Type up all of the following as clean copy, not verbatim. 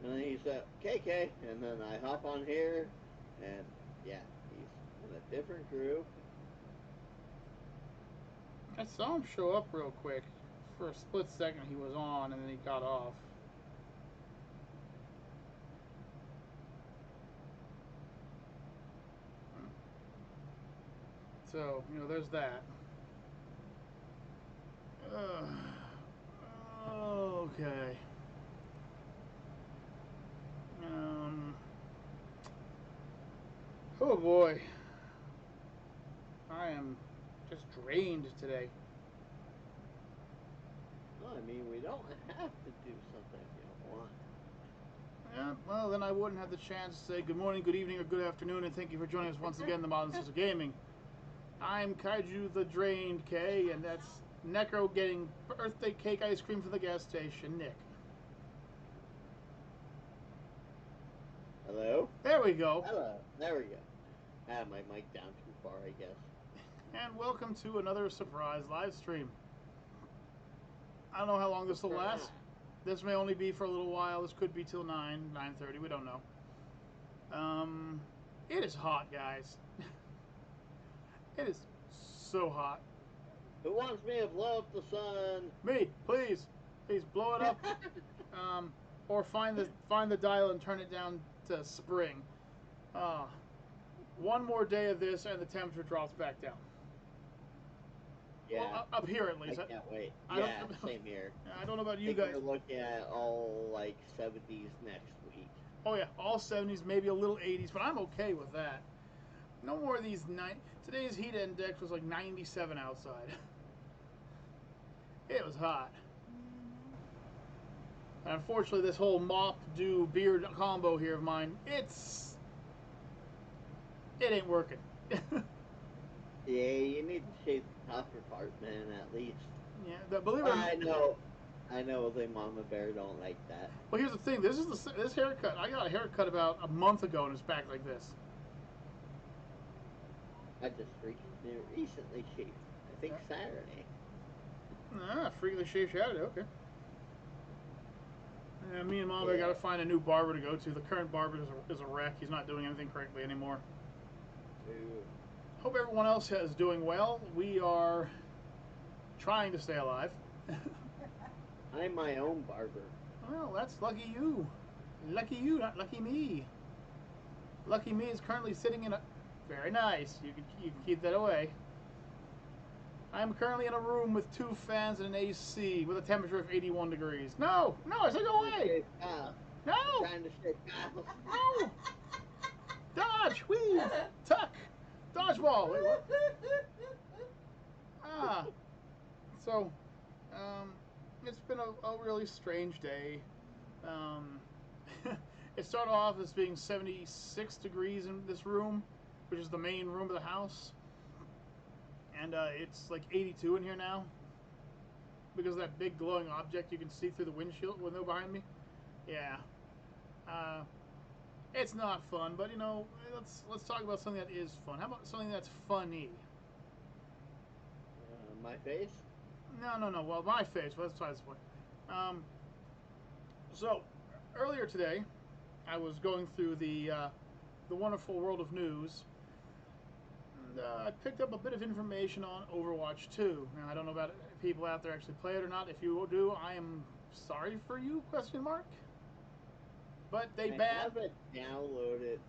And then he said, KK, and then I hop on here, and yeah, he's in a different group. I saw him show up real quick. For a split second, he was on, and then he got off. So, there's that. Okay. Oh boy. I am just drained today. Well, I mean, we don't have to do something if you don't want. Yeah, well, then I wouldn't have the chance to say good morning, good evening, or good afternoon, and thank you for joining us once again in the Modern Sisters of Gaming. I'm Kaiju the Drained K, and that's Necro getting birthday cake ice cream from the gas station, Nick. Hello? There we go. Hello. There we go. I had my mic down too far, I guess. And welcome to another surprise live stream. I don't know how long this will last. This may only be for a little while. This could be till 9:30. We don't know. It is hot, guys. It is so hot. Who wants me to blow up the sun? Me, please blow it up. Or find the dial and turn it down to spring. One more day of this, and the temperature drops back down. Yeah. Well, up here at least. I can't wait. Yeah, same here. I don't know about you I think guys. we're looking at all like 70s next week. Oh yeah, all 70s, maybe a little 80s, but I'm okay with that. No more of these Today's heat index was like 97 outside. It was hot. And unfortunately, this whole mop do beard combo here of mine, it ain't working. Yeah, you need to shave the upper part, man, at least. Yeah, believe it or not. I know the mama bear don't like that. Well, here's the thing. This haircut. I got a haircut about a month ago, and it's back like this. I just recently shaved. I think Saturday. Freakily shaved Saturday. Okay. Yeah, me and Mom Yeah. got to find a new barber to go to. The current barber is a wreck. He's not doing anything correctly anymore. Ooh. Hope everyone else is doing well. We are trying to stay alive. I'm my own barber. Well, that's lucky you. Lucky you, not lucky me. Lucky me is currently sitting in a... Very nice. You can keep that away. I'm currently in a room with 2 fans and an AC with a temperature of 81 degrees. No! I said go away! No! I'm trying to shake Kyle. No! Dodge! Weave! Tuck! Dodgeball! Wait, what? So, it's been a really strange day. It started off as being 76 degrees in this room, which is the main room of the house. And it's like 82 in here now. Because of that big glowing object you can see through the window behind me. Yeah. It's not fun, but let's talk about something that is fun. How about something that's funny? My face? No. Well, my face. Well, that's besides the point. So earlier today, I was going through the wonderful world of news. And, I picked up a bit of information on Overwatch 2. Now, I don't know about people out there actually play it or not. If you do, I am sorry for you? ? But they banned. I haven't downloaded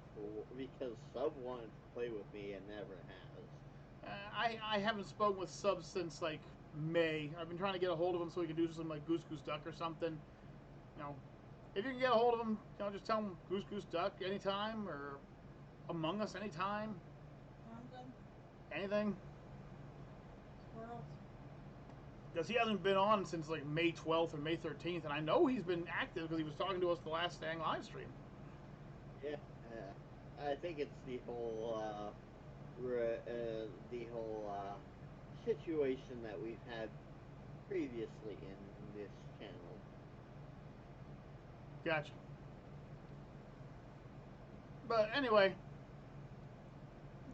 because Sub wanted to play with me and never has. I haven't spoken with Sub since like May. I've been trying to get a hold of him so we can do something like Goose Goose Duck or something. If you can get a hold of him, just tell him Goose Goose Duck anytime or Among Us anytime. Anything. Squirrels. Because he hasn't been on since like May 12th or May 13th, and I know he's been active because he was talking to us the last dang live stream. Yeah, I think it's the whole situation that we've had previously in this channel. Gotcha. But anyway,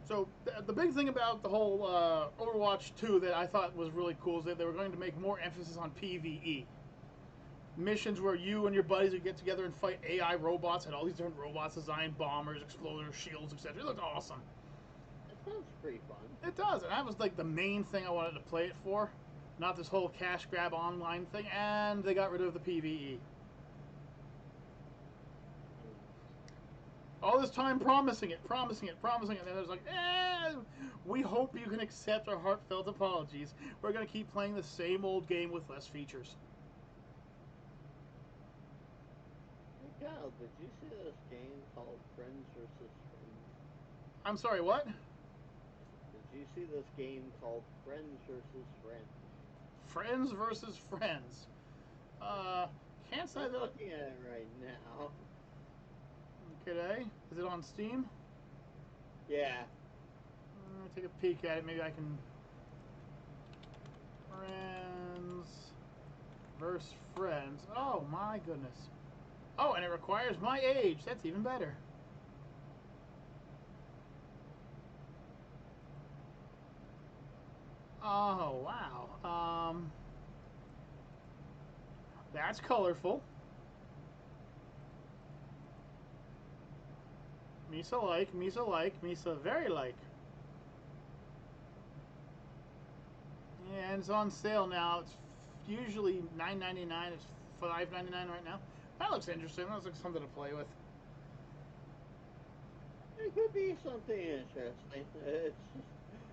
so the big thing about the whole Overwatch 2 that I thought was really cool is that they were going to make more emphasis on PvE. missions where you and your buddies would get together and fight AI robots. Had all these different robots designed, bombers, exploders, shields, etc. It looked awesome. It sounds pretty fun. It does, and that was like the main thing I wanted to play it for, not this whole cash grab online thing. And they got rid of the PVE. All this time promising it, and then it was like, we hope you can accept our heartfelt apologies. We're going to keep playing the same old game with less features. Hey Kyle, did you see this game called Friends vs. Friends? I'm sorry, what? Did you see this game called Friends vs. Friends? Friends versus Friends. Can't say I'm that. looking at it right now. Okay, is it on Steam? Yeah. Let me take a peek at it. Maybe I can. Friends versus Friends. Oh my goodness. Oh, and it requires my age. That's even better. Oh wow. That's colorful. Misa like, Misa very like. And it's on sale now. It's usually $9.99. It's $5.99 right now. That looks interesting. That looks like something to play with. It could be something interesting.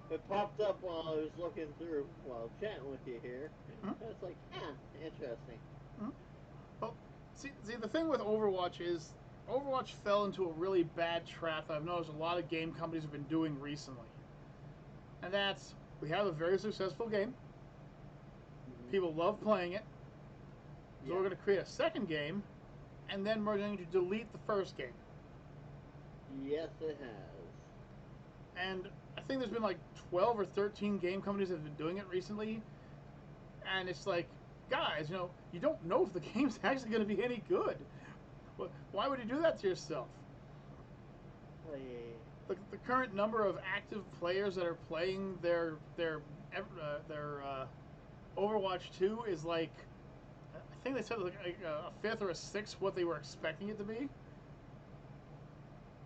It popped up while I was looking through, while chatting with you here. Mm-hmm. It's like, interesting. Mm-hmm. Well, see, the thing with Overwatch is Overwatch fell into a really bad trap that I've noticed a lot of game companies have been doing recently. And that's, we have a very successful game. Mm-hmm. People love playing it. So Yeah. we're going to create a second game, and then we're going to delete the first game. Yes, it has. And I think there's been like 12 or 13 game companies that have been doing it recently. And it's like, guys, you don't know if the game's actually going to be any good. Why would you do that to yourself? The current number of active players that are playing their Overwatch 2 is like, I think they said like a fifth or a sixth what they were expecting it to be.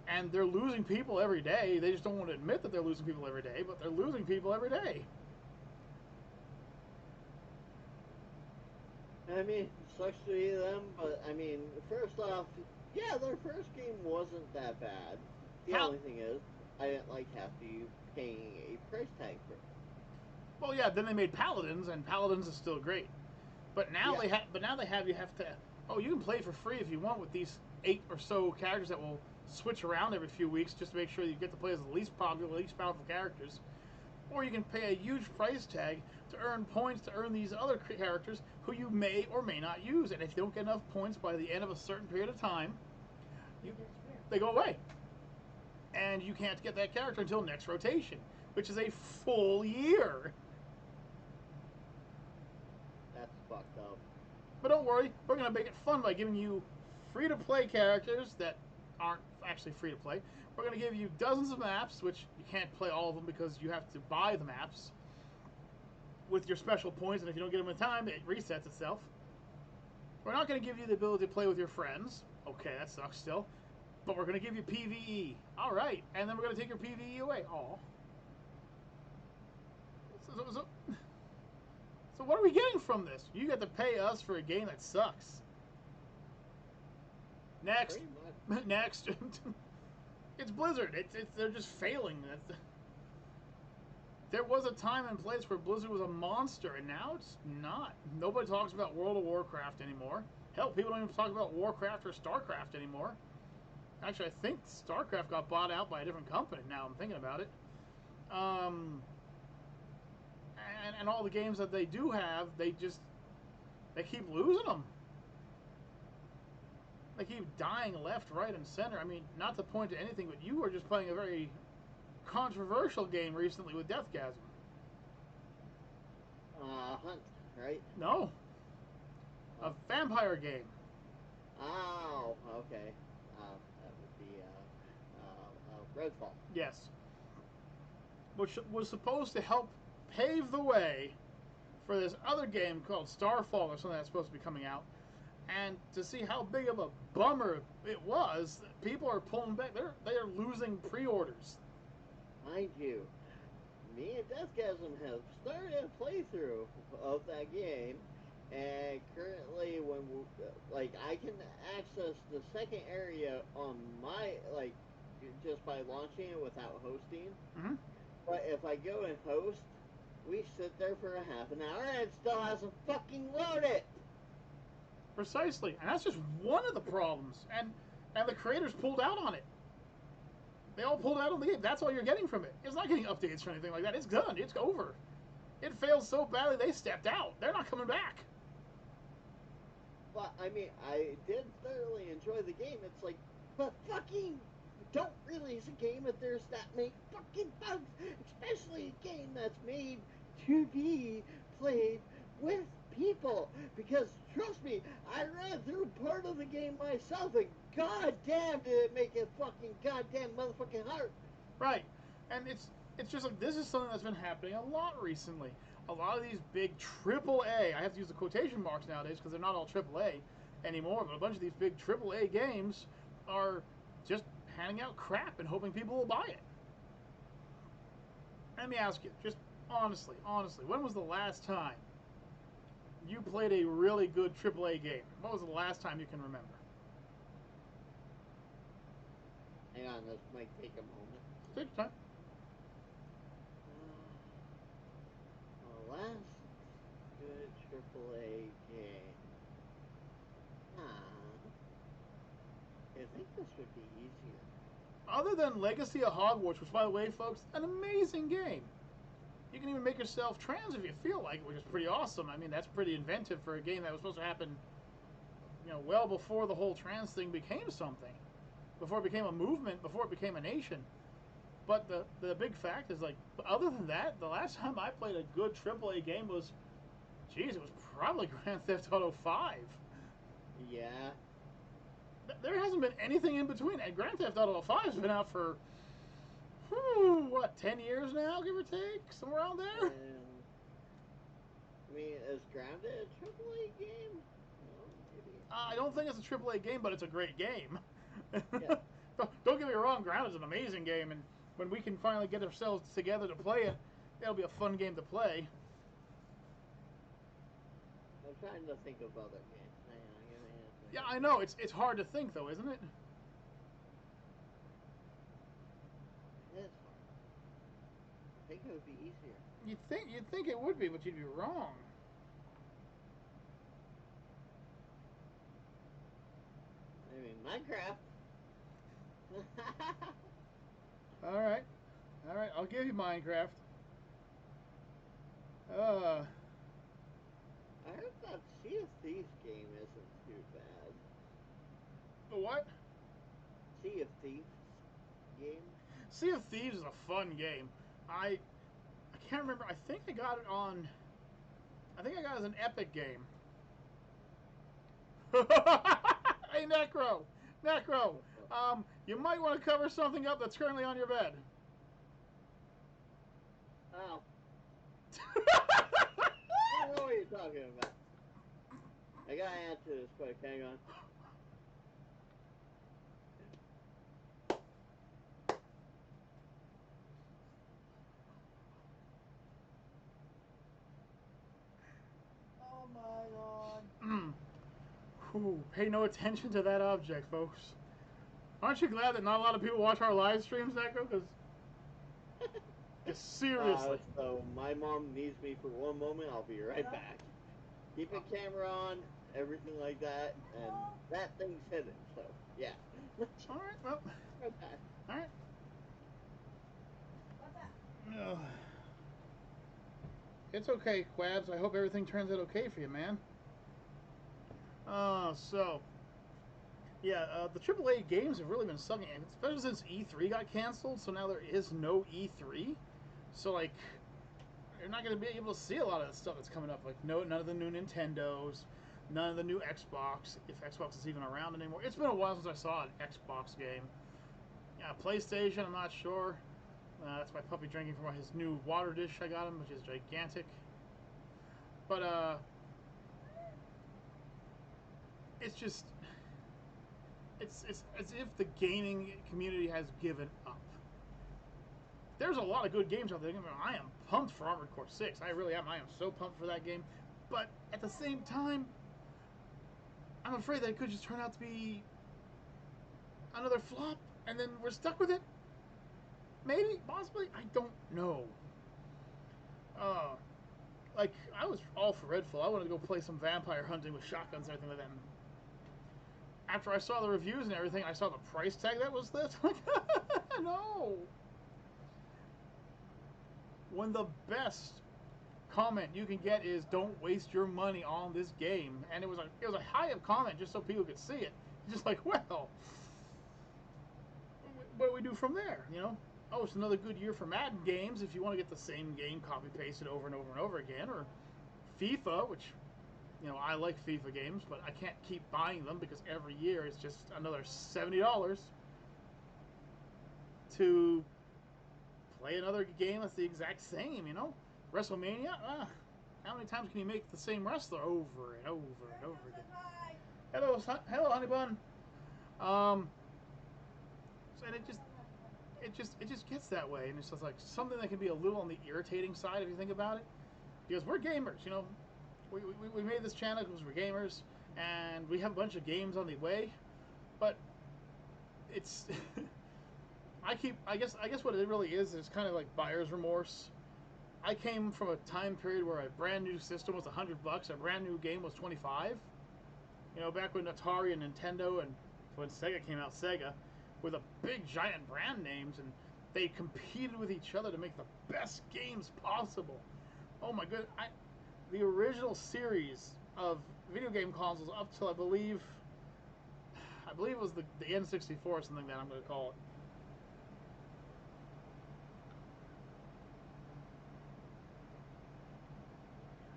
And they're losing people every day. They just don't want to admit that they're losing people every day, but they're losing people every day. I mean, it sucks to be them, but I mean, first off, yeah, their first game wasn't that bad. The only thing is, I didn't like having paying a price tag for it. Well, yeah, then they made Paladins, and Paladins is still great. But now you have to. Oh, you can play for free if you want with these 8 or so characters that will switch around every few weeks just to make sure you get to play as the least popular, least powerful characters. Or you can pay a huge price tag to earn points to earn these other characters who you may or may not use. And if you don't get enough points by the end of a certain period of time, they go away. And you can't get that character until next rotation, which is a full year. That's fucked up. But don't worry, we're going to make it fun by giving you free-to-play characters that aren't actually free-to-play. We're going to give you dozens of maps, which you can't play all of them because you have to buy the maps with your special points, and if you don't get them in time, it resets itself. We're not going to give you the ability to play with your friends. Okay, that sucks still. But we're going to give you PvE. All right, and then we're going to take your PvE away. Aw. So what are we getting from this? You got to pay us for a game that sucks. Next. Next. It's Blizzard. They're just failing. There was a time and place where Blizzard was a monster, and now it's not. Nobody talks about World of Warcraft anymore. Hell, people don't even talk about Warcraft or StarCraft anymore. Actually, I think StarCraft got bought out by a different company now I'm thinking about it. And all the games that they do have, they keep losing them. They keep dying left, right, and center. I mean, not to point to anything, but you were just playing a very controversial game recently with Deathgasm. Hunt, right? No. A vampire game. Oh, okay. That would be Redfall. Yes. Which was supposed to help pave the way for this other game called Starfall or something that's supposed to be coming out. And to see how big of a bummer it was, people are pulling back. They are losing pre-orders. Mind you, me and Deathgasm have started a playthrough of that game, and currently, I can access the second area on my just by launching it without hosting. Mm-hmm. But if I go and host, we sit there for a half an hour and it still hasn't fucking loaded. Precisely, and that's just one of the problems. And the creators pulled out on it. They all pulled out on the game. That's all you're getting from it. It's not getting updates or anything like that. It's done. It's over. It failed so badly they stepped out. They're not coming back. But I mean, I did thoroughly enjoy the game. It's like, but fucking don't release a game if there's that many fucking bugs, especially a game that's made to be played with people. Because trust me, I ran through part of the game myself, and goddamn did it make it fucking goddamn motherfucking hard. Right, and it's just like this is something that's been happening a lot recently. A lot of these big AAA, I have to use the quotation marks nowadays because they're not all AAA anymore, but a bunch of these big AAA games are just handing out crap and hoping people will buy it. Let me ask you, just honestly, when was the last time you played a really good AAA game? What was the last time you can remember? Hang on, this might take a moment. Take your time. The last good AAA game. I think this would be easier. Other than Legacy of Hogwarts, which, by the way, folks, an amazing game. You can even make yourself trans if you feel like it, which is pretty awesome. I mean, that's pretty inventive for a game that was supposed to happen, well before the whole trans thing became something. Before it became a movement, before it became a nation. But the big fact is, other than that, the last time I played a good AAA game was, it was probably Grand Theft Auto 5. Yeah. There hasn't been anything in between. And Grand Theft Auto 5 has been out for, 10 years now, give or take? Somewhere around there? I mean, is Grounded a AAA game? No, maybe. I don't think it's a AAA game, but it's a great game. Yeah. Don't get me wrong, Grounded is an amazing game, and when we can finally get ourselves together to play it, it'll be a fun game to play. I'm trying to think of other games. Hang on, give me a second. Yeah, I know. It's hard to think, though, isn't it? It is hard. I think it would be easier. You'd think it would be, but you'd be wrong. I mean, Minecraft. All right, I'll give you Minecraft. I heard that Sea of Thieves game isn't too bad. The what? Sea of Thieves game? Sea of Thieves is a fun game. I can't remember. I think I got it as an Epic game. Hey, Necro! You might want to cover something up that's currently on your bed. Oh. I don't know what you're talking about. I gotta answer this quick, hang on. Oh my god. Pay no attention to that object, folks. Aren't you glad that not a lot of people watch our live streams, Necro? Because seriously. So my mom needs me for one moment. I'll be right back. Keep the camera on, everything like that, and that thing's hidden. So yeah. All right. Well. Right back. All right. No. It's okay, Quabs. I hope everything turns out okay for you, man. The AAA games have really been sucking, especially since E3 got canceled. So now there is no E3. So you're not going to be able to see a lot of the stuff that's coming up. None of the new Nintendos, none of the new Xbox, if Xbox is even around anymore. It's been a while since I saw an Xbox game. Yeah, PlayStation, I'm not sure. That's my puppy drinking from his new water dish I got him, which is gigantic. But it's just, it's as if the gaming community has given up. There's a lot of good games out there. I am pumped for Armored Core 6. I really am. I am so pumped for that game. But at the same time, I'm afraid that it could just turn out to be another flop, and then we're stuck with it. Maybe, possibly, I don't know. Like, I was all for Redfall. I wanted to go play some vampire hunting with shotguns and everything like that. After I saw the reviews and everything, I saw the price tag that was this. Like, no. When the best comment you can get is "Don't waste your money on this game," and it was a high-up comment just so people could see it. Just like, well, what do we do from there? You know, oh, it's another good year for Madden games if you want to get the same game copy-pasted over and over and over again, or FIFA, which, you know, I like FIFA games, but I can't keep buying them because every year it's just another $70 to play another game that's the exact same, you know? WrestleMania, how many times can you make the same wrestler over and over and over again? Hello, honey bun. And it just gets that way, and it's just like something that can be a little on the irritating side if you think about it, because we're gamers, you know. We made this channel because we're gamers, and we have a bunch of games on the way, but it's I guess what it really is kind of like buyer's remorse. I came from a time period where a brand new system was $100, a brand new game was $25. You know, back when Atari and Nintendo and when Sega came out, Sega, with a big giant brand names, and they competed with each other to make the best games possible. Oh my goodness, the original series of video game consoles up till I believe it was the N64 or something that I'm going to call it.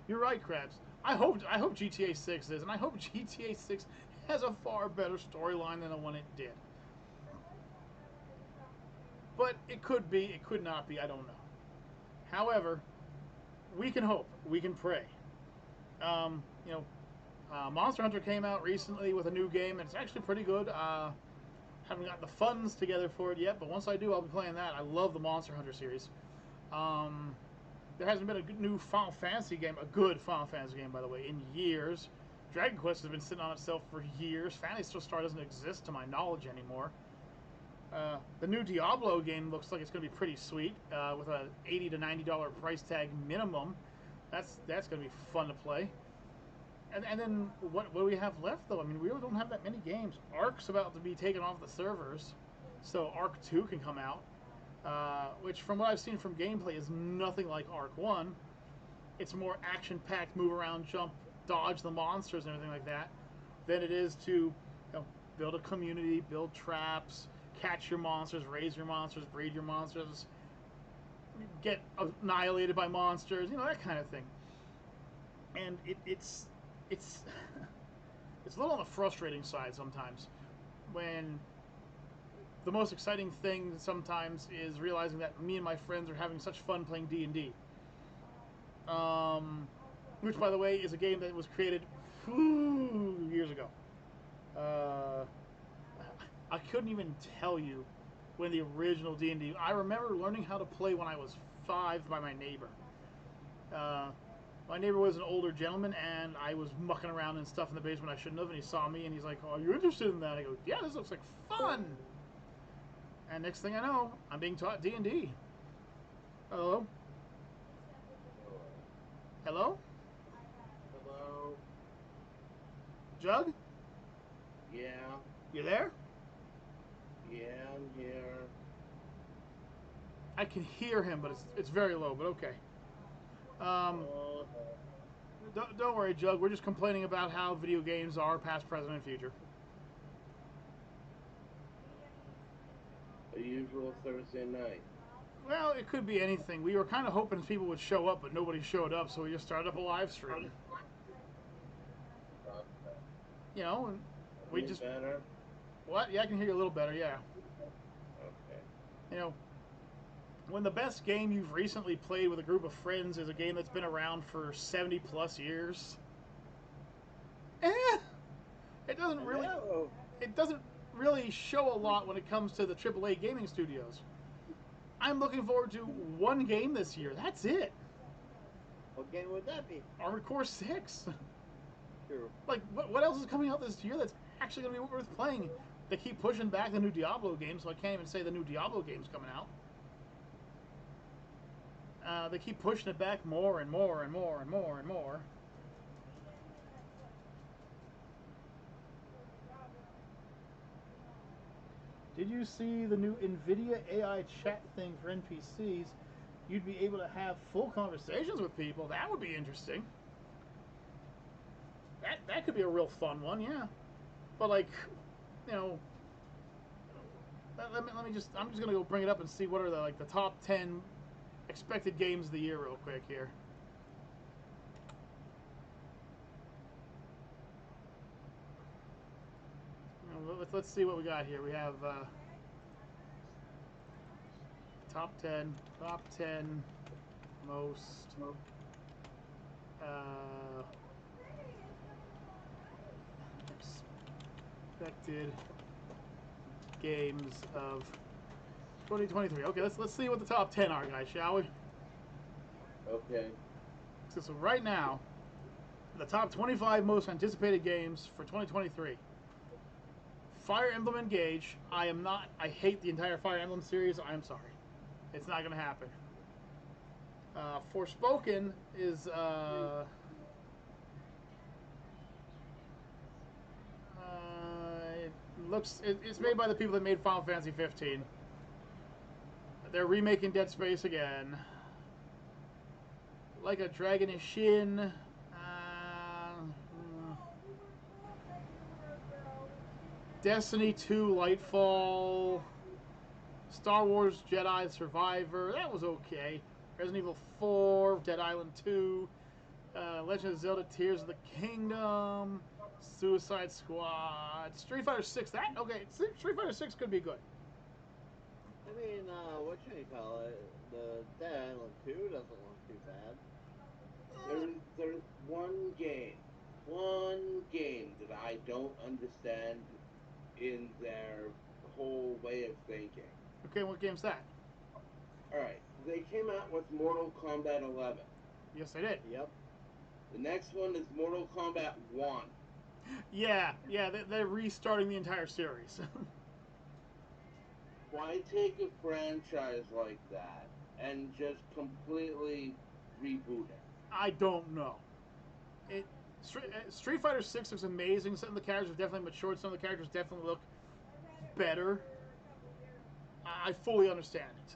You're right, Krabs. I hope GTA 6 is, and I hope GTA 6 has a far better storyline than the one it did. But it could be, it could not be, I don't know. However, we can hope, we can pray. You know, Monster Hunter came out recently with a new game, and it's actually pretty good. Haven't got the funds together for it yet, but once I do, I'll be playing that. I love the Monster Hunter series. There hasn't been a good new Final Fantasy game, a good Final Fantasy game, by the way, in years. Dragon Quest has been sitting on itself for years. Phantasy Star doesn't exist to my knowledge anymore. The new Diablo game looks like it's going to be pretty sweet, with a $80 to $90 price tag minimum. That's going to be fun to play. And then what do we have left, though? I mean, we really don't have that many games. Ark's about to be taken off the servers, so Ark 2 can come out. Which, from what I've seen from gameplay, is nothing like Ark 1. It's more action-packed, move around, jump, dodge the monsters and everything like that, than it is to, you know, build a community, build traps, catch your monsters, raise your monsters, breed your monsters, get annihilated by monsters, you know, that kind of thing. And it's it's a little on the frustrating side sometimes, when the most exciting thing sometimes is realizing that me and my friends are having such fun playing D&D. Which, by the way, is a game that was created years ago. I couldn't even tell you when the original D&D... I remember learning how to play when I was 5 by my neighbor. My neighbor was an older gentleman, and I was mucking around and stuff in the basement I shouldn't have, and he saw me, and he's like, "Oh, are you interested in that?" I go, "Yeah, this looks like fun!" And next thing I know, I'm being taught D&D. Hello? Hello? Hello? Jug? Yeah. You there? Yeah, I'm here. I can hear him, but it's very low, but okay. Don't worry, Jug. We're just complaining about how video games are past, present, and future. A usual Thursday night. Well, it could be anything. We were kind of hoping people would show up, but nobody showed up, so we just started up a live stream. You know, and we just... Better? What? Yeah, I can hear you a little better, yeah. Okay. You know, when the best game you've recently played with a group of friends is a game that's been around for 70 plus years, it doesn't really Hello. it doesn't really show a lot when it comes to the AAA gaming studios. I'm looking forward to one game this year. That's it. What game would that be? Armored Core 6. True. Like, what else is coming out this year that's actually going to be worth playing? They keep pushing back the new Diablo game, so I can't even say the new Diablo game's coming out. They keep pushing it back more and more and more and more and more. Did you see the new NVIDIA AI chat thing for NPCs? You'd be able to have full conversations with people. That would be interesting. That could be a real fun one, yeah. But like, you know, let me just I'm just gonna go bring it up and see what are the top 10 expected games of the year real quick here. Let's see what we got here. We have top 10 most expected games of 2023. Okay, let's see what the top 10 are, guys, shall we? Okay. So right now, the top 25 most anticipated games for 2023. Fire Emblem Engage. I hate the entire Fire Emblem series. I'm sorry. It's not going to happen. Forspoken is it's made by the people that made Final Fantasy 15. They're remaking Dead Space again. Like a Dragon Ishin. Destiny 2 Lightfall. Star Wars Jedi Survivor. That was okay. Resident Evil 4. Dead Island 2. Legend of Zelda Tears of the Kingdom. Suicide Squad. Street Fighter 6. Street Fighter 6 could be good. I mean, what should you call it? The Dead Island 2 doesn't look too bad. There's one game that I don't understand in their whole way of thinking. Okay, what game's that? Alright, they came out with Mortal Kombat 11. Yes, they did. Yep. The next one is Mortal Kombat 1. Yeah, they're restarting the entire series. Why take a franchise like that and just completely reboot it? I don't know. Street Fighter 6 looks amazing. Some of the characters have definitely matured. Some of the characters definitely look better. I fully understand it.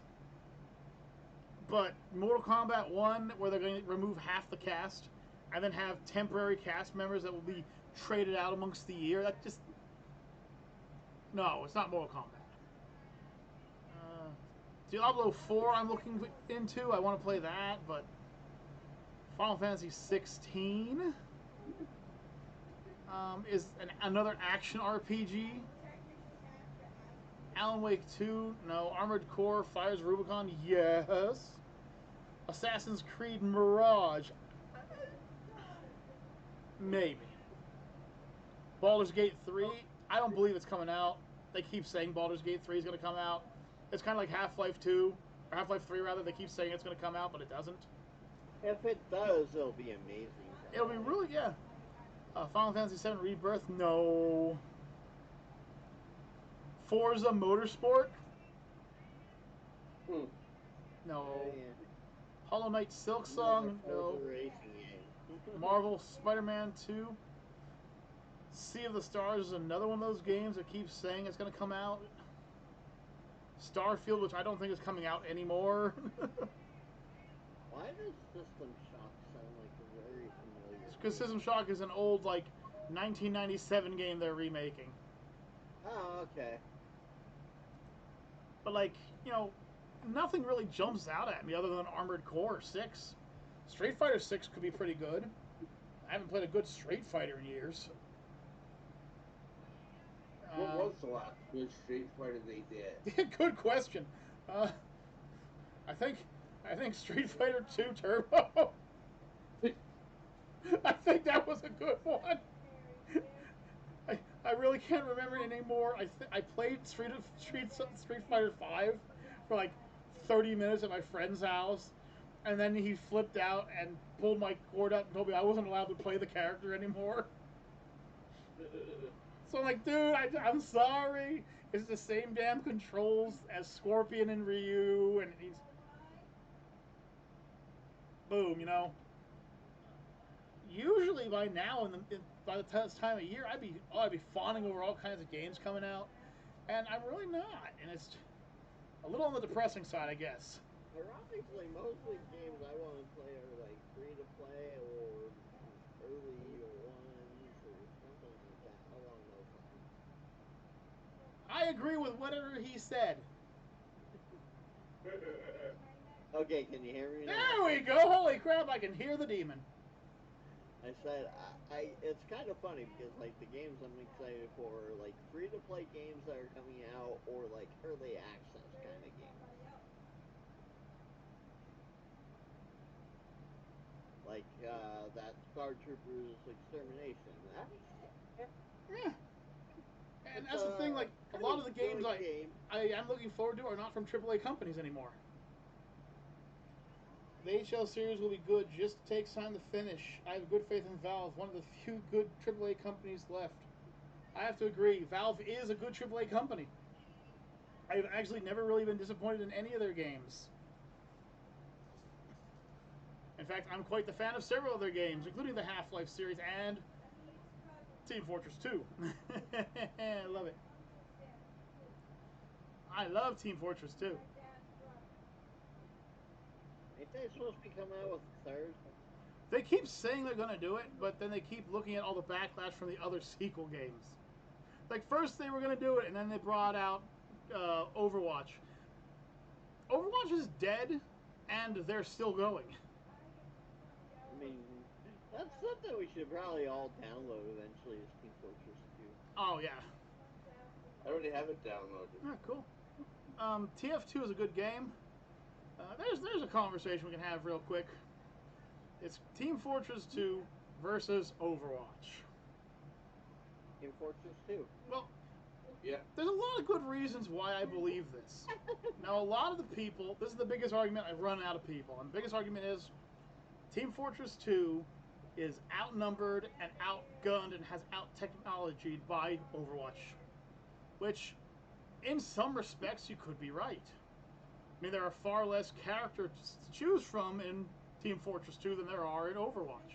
But Mortal Kombat 1, where they're going to remove half the cast and then have temporary cast members that will be traded out amongst the year, that just... No, it's not Mortal Kombat. Diablo 4 I'm looking into. I want to play that, but... Final Fantasy 16 is another action RPG. Alan Wake 2, no. Armored Core, Fires Rubicon, yes. Assassin's Creed Mirage, maybe. Baldur's Gate 3, I don't believe it's coming out. They keep saying Baldur's Gate 3 is going to come out. It's kind of like Half-Life 2, or Half-Life 3 rather. They keep saying it's going to come out, but it doesn't. If it does, it'll be amazing. It'll be really, yeah. Final Fantasy 7 Rebirth, no. Forza Motorsport, no. Yeah. Hollow Knight Silksong, no. Racing game. Marvel Spider-Man 2. Sea of the Stars is another one of those games that keeps saying it's going to come out. Starfield, which I don't think is coming out anymore. Why does System Shock sound like a very familiar? Because System Shock is an old, 1997 game they're remaking. Oh, okay. But, nothing really jumps out at me other than Armored Core 6. Street Fighter 6 could be pretty good. I haven't played a good Street Fighter in years. What was the last good Street Fighter they did? Good question. I think Street Fighter 2 Turbo. I think that was a good one. I really can't remember it anymore. I played Street Fighter 5 for like 30 minutes at my friend's house, and then he flipped out and pulled my cord out and told me I wasn't allowed to play the character anymore. So I'm like, dude, I'm sorry. It's the same damn controls as Scorpion and Ryu, and he's boom, you know. Usually by now, by the time of year, I'd be fawning over all kinds of games coming out, and I'm really not, and it's a little on the depressing side, I guess. Ironically, most of the games I want to play are like free to play or early ones or something like that along those lines. I agree with whatever he said. Okay, can you hear me now? There we go. Holy crap! I can hear the demon. I said, it's kind of funny because, like, the games I'm excited for are, like, free-to-play games that are coming out or, like, early access kind of games. Like, that Star Troopers Extermination. Yeah. And that's the thing, like, a lot of the games I'm looking forward to are not from AAA companies anymore. The HL series will be good, just takes time to finish. I have good faith in Valve, one of the few good AAA companies left. I have to agree, Valve is a good AAA company. I've actually never really been disappointed in any of their games. In fact, I'm quite the fan of several of their games, including the Half-Life series and Team Fortress 2. I love it. I love Team Fortress 2. Ain't they supposed to be coming out with a third? They keep saying they're going to do it, but then they keep looking at all the backlash from the other sequel games. Like, first they were going to do it, and then they brought out Overwatch. Overwatch is dead, and they're still going. I mean, that's something we should probably all download eventually is Team Fortress 2. Oh, yeah. I already have it downloaded. Ah, cool. TF2 is a good game. There's a conversation we can have real quick. It's Team Fortress 2 versus Overwatch. Team Fortress 2. Well, Yeah. there's a lot of good reasons why I believe this. Now, a lot of the people, this is the biggest argument I've run out of people, and the biggest argument is Team Fortress 2 is outnumbered and outgunned and has out-technologied by Overwatch. Which, in some respects, you could be right. I mean, there are far less characters to choose from in Team Fortress 2 than there are in Overwatch.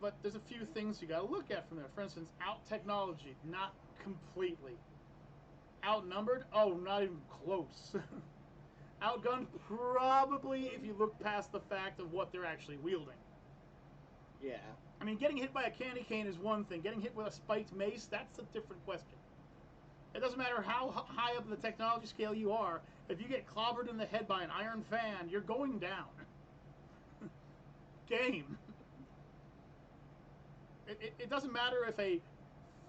But there's a few things you gotta look at from there. For instance, out-technology, not completely. Outnumbered? Oh, not even close. Outgunned? Probably, if you look past the fact of what they're actually wielding. Yeah. I mean, getting hit by a candy cane is one thing. Getting hit with a spiked mace, that's a different question. It doesn't matter how high up the technology scale you are. If you get clobbered in the head by an iron fan, you're going down. Game. It doesn't matter if a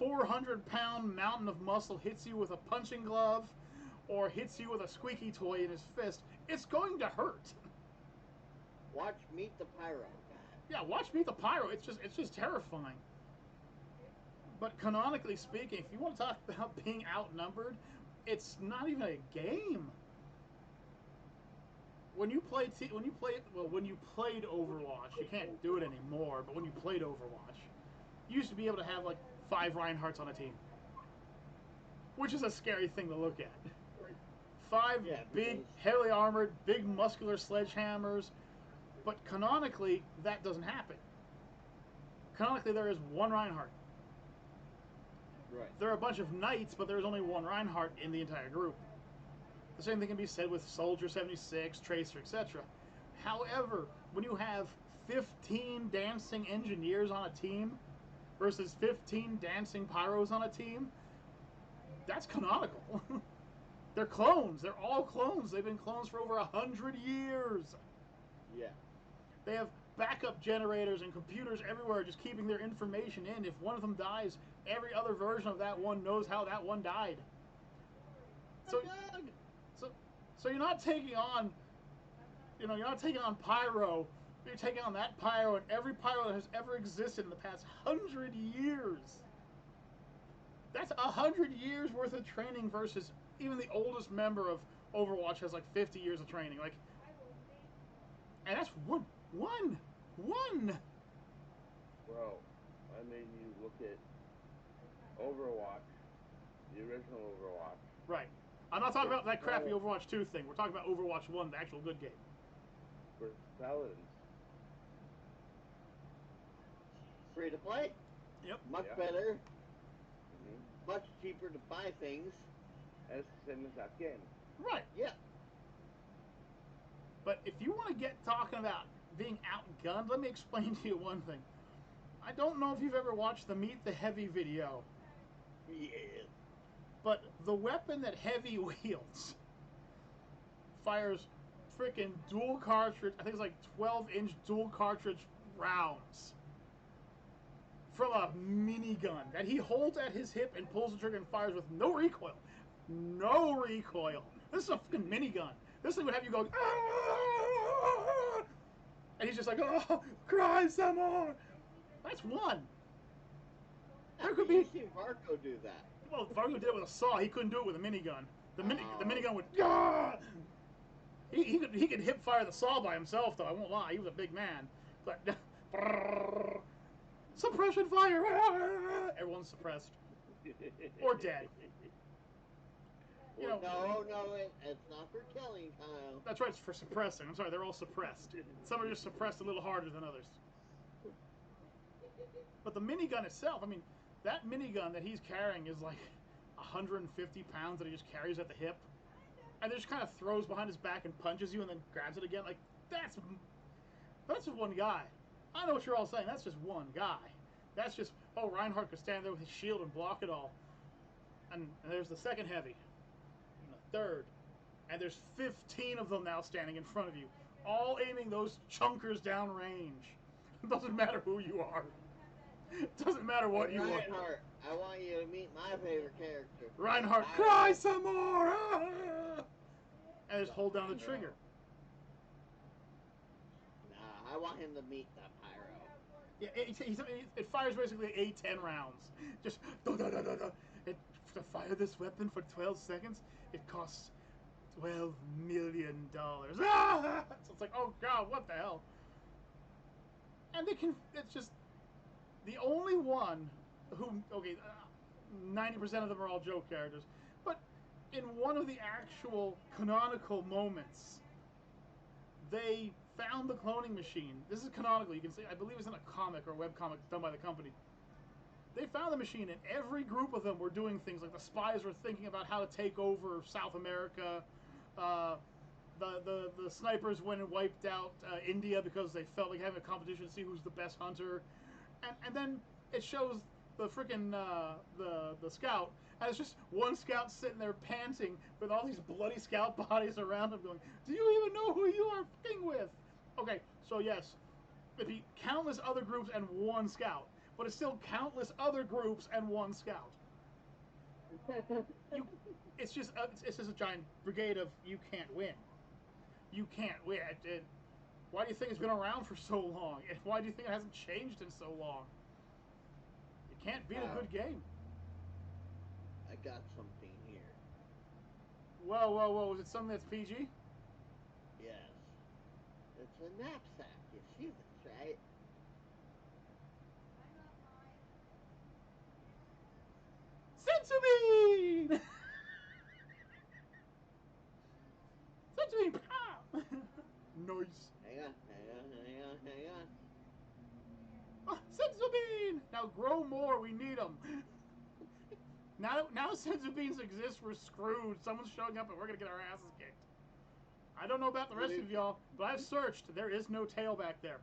400-pound mountain of muscle hits you with a punching glove or hits you with a squeaky toy in his fist. It's going to hurt. Watch Meet the Pyro. Yeah, watch Meet the Pyro. It's just terrifying. But canonically speaking, if you want to talk about being outnumbered, it's not even a game. When you played Overwatch, you can't do it anymore. But when you played Overwatch, you used to be able to have like 5 Reinhardts on a team, which is a scary thing to look at. 5 big, heavily armored, big muscular sledgehammers. But canonically, that doesn't happen. Canonically, there is 1 Reinhardt. Right. There are a bunch of knights, but there's only 1 Reinhardt in the entire group. The same thing can be said with Soldier 76, Tracer, etc. However, when you have 15 dancing engineers on a team versus 15 dancing pyros on a team, that's canonical. They're clones. They're all clones. They've been clones for over 100 years. Yeah. They have backup generators and computers everywhere just keeping their information in. If one of them dies, every other version of that one knows how that one died. So you're not taking on, you're not taking on Pyro. You're taking on that Pyro and every Pyro that has ever existed in the past 100 years. That's 100 years worth of training versus even the oldest member of Overwatch has like 50 years of training. Like, and that's one. Bro, I mean, you look at Overwatch, the original Overwatch. Right. I'm not talking about that crappy Overwatch 2 thing. We're talking about Overwatch 1, the actual good game. For Paladins. Free to play, Yep. much Yeah. better, Mm-hmm. much cheaper to buy things. And it's the same as that game. Right. Yeah. But if you want to get talking about being outgunned, let me explain to you one thing. I don't know if you've ever watched the Meet the Heavy video, Yeah. but the weapon that Heavy wields fires freaking dual cartridge, I think it's like 12-inch dual cartridge rounds from a minigun that he holds at his hip and pulls the trigger and fires with no recoil. No recoil. This is a fucking minigun. This thing would have you going, "Ah!" And he's just like, oh, cry some more. That's one. There could be. You've seen Marco do that. Well, Fargo did it with a saw. He couldn't do it with a minigun. The Oh. minigun would. Ah! He could hip fire the saw by himself, though. I won't lie. He was a big man. But suppression fire. Everyone's suppressed or dead. You know, No, it's not for killing, Kyle. that's right. It's for suppressing. I'm sorry. They're all suppressed. Some are just suppressed a little harder than others. But the minigun itself, I mean, that minigun that he's carrying is like 150 pounds that he just carries at the hip. And just kind of throws behind his back and punches you and then grabs it again. Like, that's just one guy. I know what you're all saying. That's just one guy. That's just, oh, Reinhardt could stand there with his shield and block it all. And there's the second Heavy. And the third. And there's 15 of them now standing in front of you. All aiming those chunkers down range. It doesn't matter who you are. It doesn't matter what you are. Reinhardt, I want you to meet my favorite character. Reinhardt, cry some more! Ah! And just hold down the trigger. Nah, I want him to meet the pyro. Yeah, it fires basically 8-10 rounds. Just to fire this weapon for 12 seconds, it costs $12 million. Ah! So it's like, oh god, what the hell? And it's just the only one who, okay, 90% of them are all joke characters, but in one of the actual canonical moments, they found the cloning machine. This is canonical. You can see, I believe it's in a comic or a webcomic done by the company. They found the machine, and every group of them were doing things like the spies were thinking about how to take over South America. The snipers went and wiped out India because they felt like having a competition to see who's the best hunter. And then it shows the freaking the scout, and it's just one scout sitting there panting with all these bloody scout bodies around him going, do you even know who you are fucking with? Okay, so yes, it'd be countless other groups and one scout, but it's still countless other groups and one scout. It's just a giant brigade of you can't win. You can't win. Why do you think it's been around for so long? And why do you think it hasn't changed in so long? You can't beat a good game. I got something here. Whoa. Is it something that's PG? Yes. It's a knapsack. You see this, right? Sensubine! Sensubine! Ah! Nice. Hang on. Sensubine! Now grow more, we need them. Now Sensubines exist, we're screwed. Someone's showing up and we're gonna get our asses kicked. I don't know about the rest of y'all, but I've searched. There is no tail back there.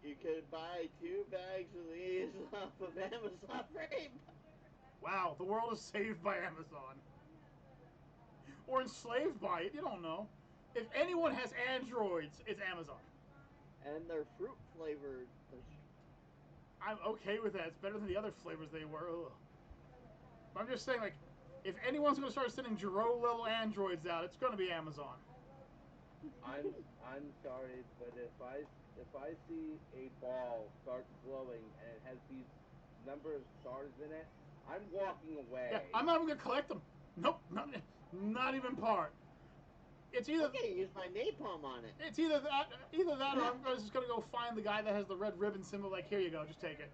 You could buy 2 bags of these off of Amazon for $8. Wow, the world is saved by Amazon. Or enslaved by it, you don't know. If anyone has androids, it's Amazon. And they're fruit flavored. I'm okay with that. It's better than the other flavors they were. Ugh. But I'm just saying, like, if anyone's going to start sending Giro-level androids out, it's going to be Amazon. I'm sorry, but if I see a ball start glowing and it has these number of stars in it, I'm walking away. Yeah, I'm not even gonna collect them. Nope, not even part. It's either I'm gonna use my napalm on it. it's either that or I'm just gonna go find the guy that has the red ribbon symbol. Like, here you go, just take it.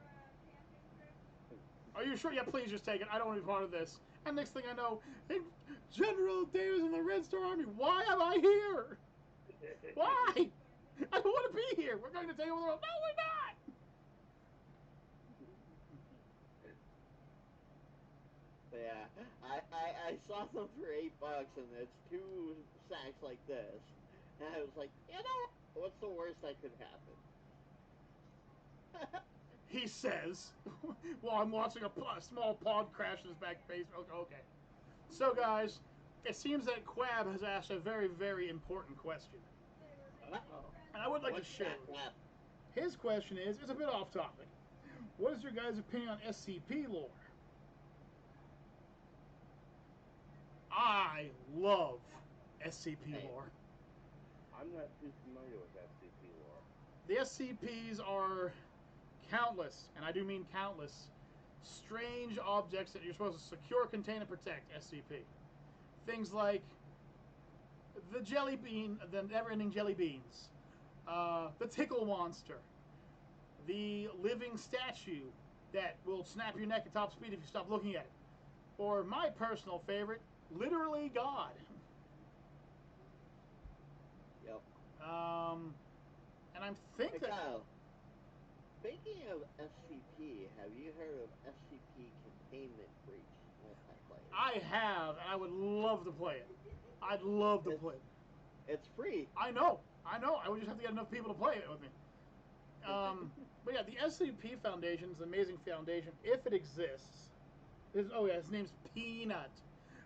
Are you sure? Yeah, please just take it. I don't want to be part of this. And next thing I know, hey, General Davis in the Red Star Army. Why am I here? Why? I don't want to be here. We're going to take over the world. No, we're not. Yeah, I saw them for $8 and it's 2 sacks like this. And I was like, you know, what's the worst that could happen? He says, while I'm watching a small pod crash in his back basement. Okay. So, guys, it seems that Quab has asked a very, very important question. Uh-oh. And I would like What's to share. that? His question is, it's a bit off topic. What is your guys' opinion on SCP lore? I love SCP lore. I'm not too familiar with SCP lore. The SCPs are countless, and I do mean countless, strange objects that you're supposed to secure, contain, and protect. SCP. Things like the jelly bean, the never-ending jelly beans, the tickle monster, the living statue that will snap your neck at top speed if you stop looking at it, or my personal favorite, literally God. Yep. And I'm thinking. Hey, Kyle, speaking of SCP, have you heard of SCP Containment Breach multiplayer? I have, and I would love to play it. I'd love to play it. It's free. I know. I would just have to get enough people to play it with me. But yeah, the SCP Foundation is an amazing foundation, if it exists. His name's Peanut.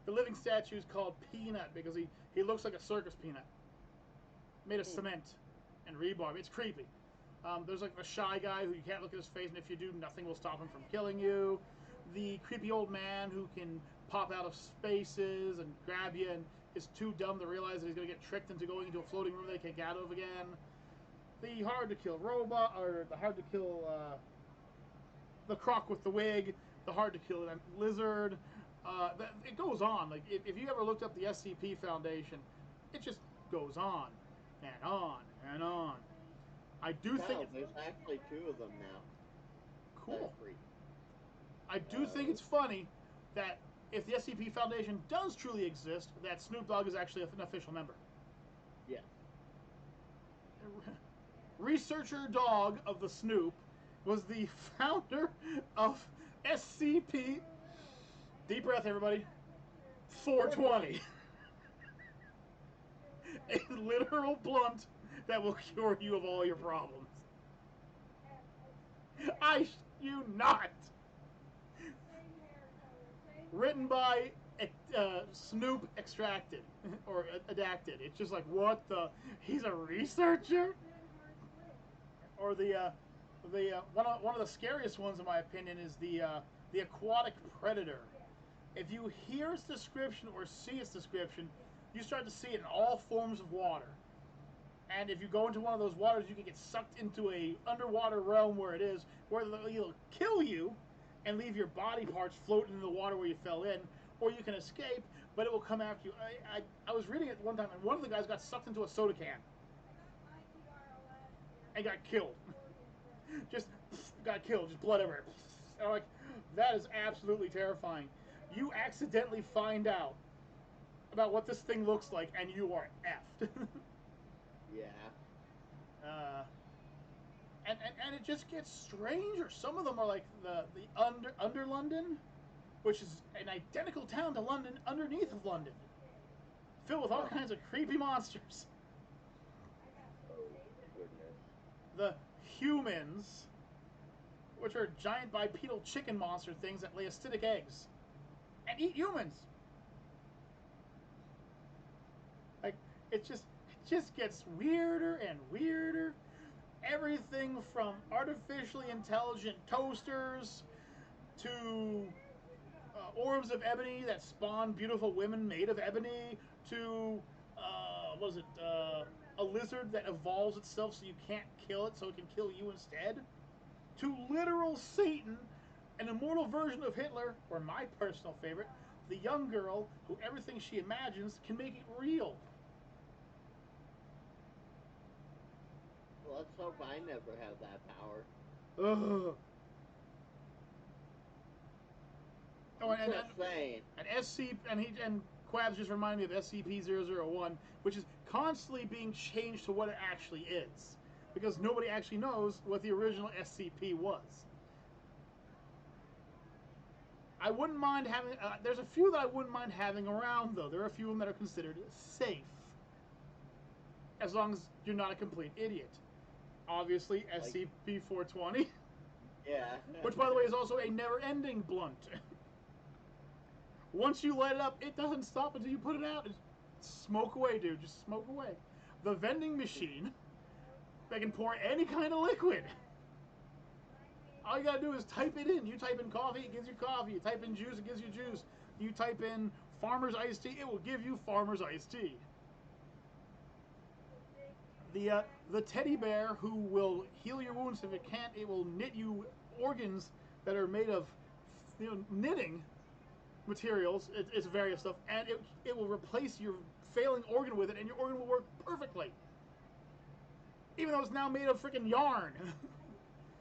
The living statue is called Peanut because he looks like a circus peanut. Made of cement and rebar. It's creepy. There's like the shy guy who you can't look at his face, and if you do, nothing will stop him from killing you. The creepy old man who can pop out of spaces and grab you and is too dumb to realize that he's going to get tricked into going into a floating room they can't get out of again. The hard-to-kill robot, or the hard-to-kill, the croc with the wig, the hard-to-kill lizard. It goes on. Like, if you ever looked up the SCP Foundation, it just goes on and on and on. I do think there's actually 2 of them now. Cool. Free. I do think it's funny that if the SCP Foundation does truly exist, that Snoop Dogg is actually an official member. Yeah. Researcher Dog of the Snoop was the founder of SCP. Deep breath, everybody. 420. A literal blunt that will cure you of all your problems. I you not. Written by Snoop Extracted or Adapted. It's just like, what the? He's a researcher. Or the one of the scariest ones in my opinion is the aquatic predator. If you hear its description or see its description, you start to see it in all forms of water. And if you go into one of those waters, you can get sucked into a underwater realm where it'll kill you and leave your body parts floating in the water where you fell in, or you can escape, but it will come after you. I was reading it one time, and one of the guys got sucked into a soda can and got killed. Just got killed, just blood everywhere. I'm like, that is absolutely terrifying. You accidentally find out about what this thing looks like, and you are effed. Yeah. And it just gets stranger. Some of them are like the under London, which is an identical town to London underneath of London, filled with all kinds of creepy monsters. Oh, goodness. The humans, which are giant bipedal chicken monster things that lay acidic eggs and eat humans. Like, it just gets weirder and weirder. Everything from artificially intelligent toasters to orbs of ebony that spawn beautiful women made of ebony to a lizard that evolves itself so you can't kill it so it can kill you instead, to literal Satan an immortal version of Hitler, or my personal favorite, the young girl who everything she imagines can make it real. Let's hope I never have that power. Ugh. Oh, Just saying. And Quabs just reminded me of SCP-001, which is constantly being changed to what it actually is, because nobody actually knows what the original SCP was. I wouldn't mind having. There's a few that I wouldn't mind having around, though. There are a few of them that are considered safe, as long as you're not a complete idiot. Obviously, SCP-420. Yeah. Which, by the way, is also a never-ending blunt. Once you light it up, it doesn't stop until you put it out. Just smoke away, dude. Just smoke away. The vending machine, they can pour any kind of liquid. All you gotta do is type it in. You type in coffee, it gives you coffee. You type in juice, it gives you juice. You type in Farmer's Iced Tea, it will give you Farmer's Iced Tea. The teddy bear who will heal your wounds. If it can't, it will knit you organs that are made of, knitting materials. It's various stuff, and it will replace your failing organ with it, and your organ will work perfectly. Even though it's now made of freaking yarn.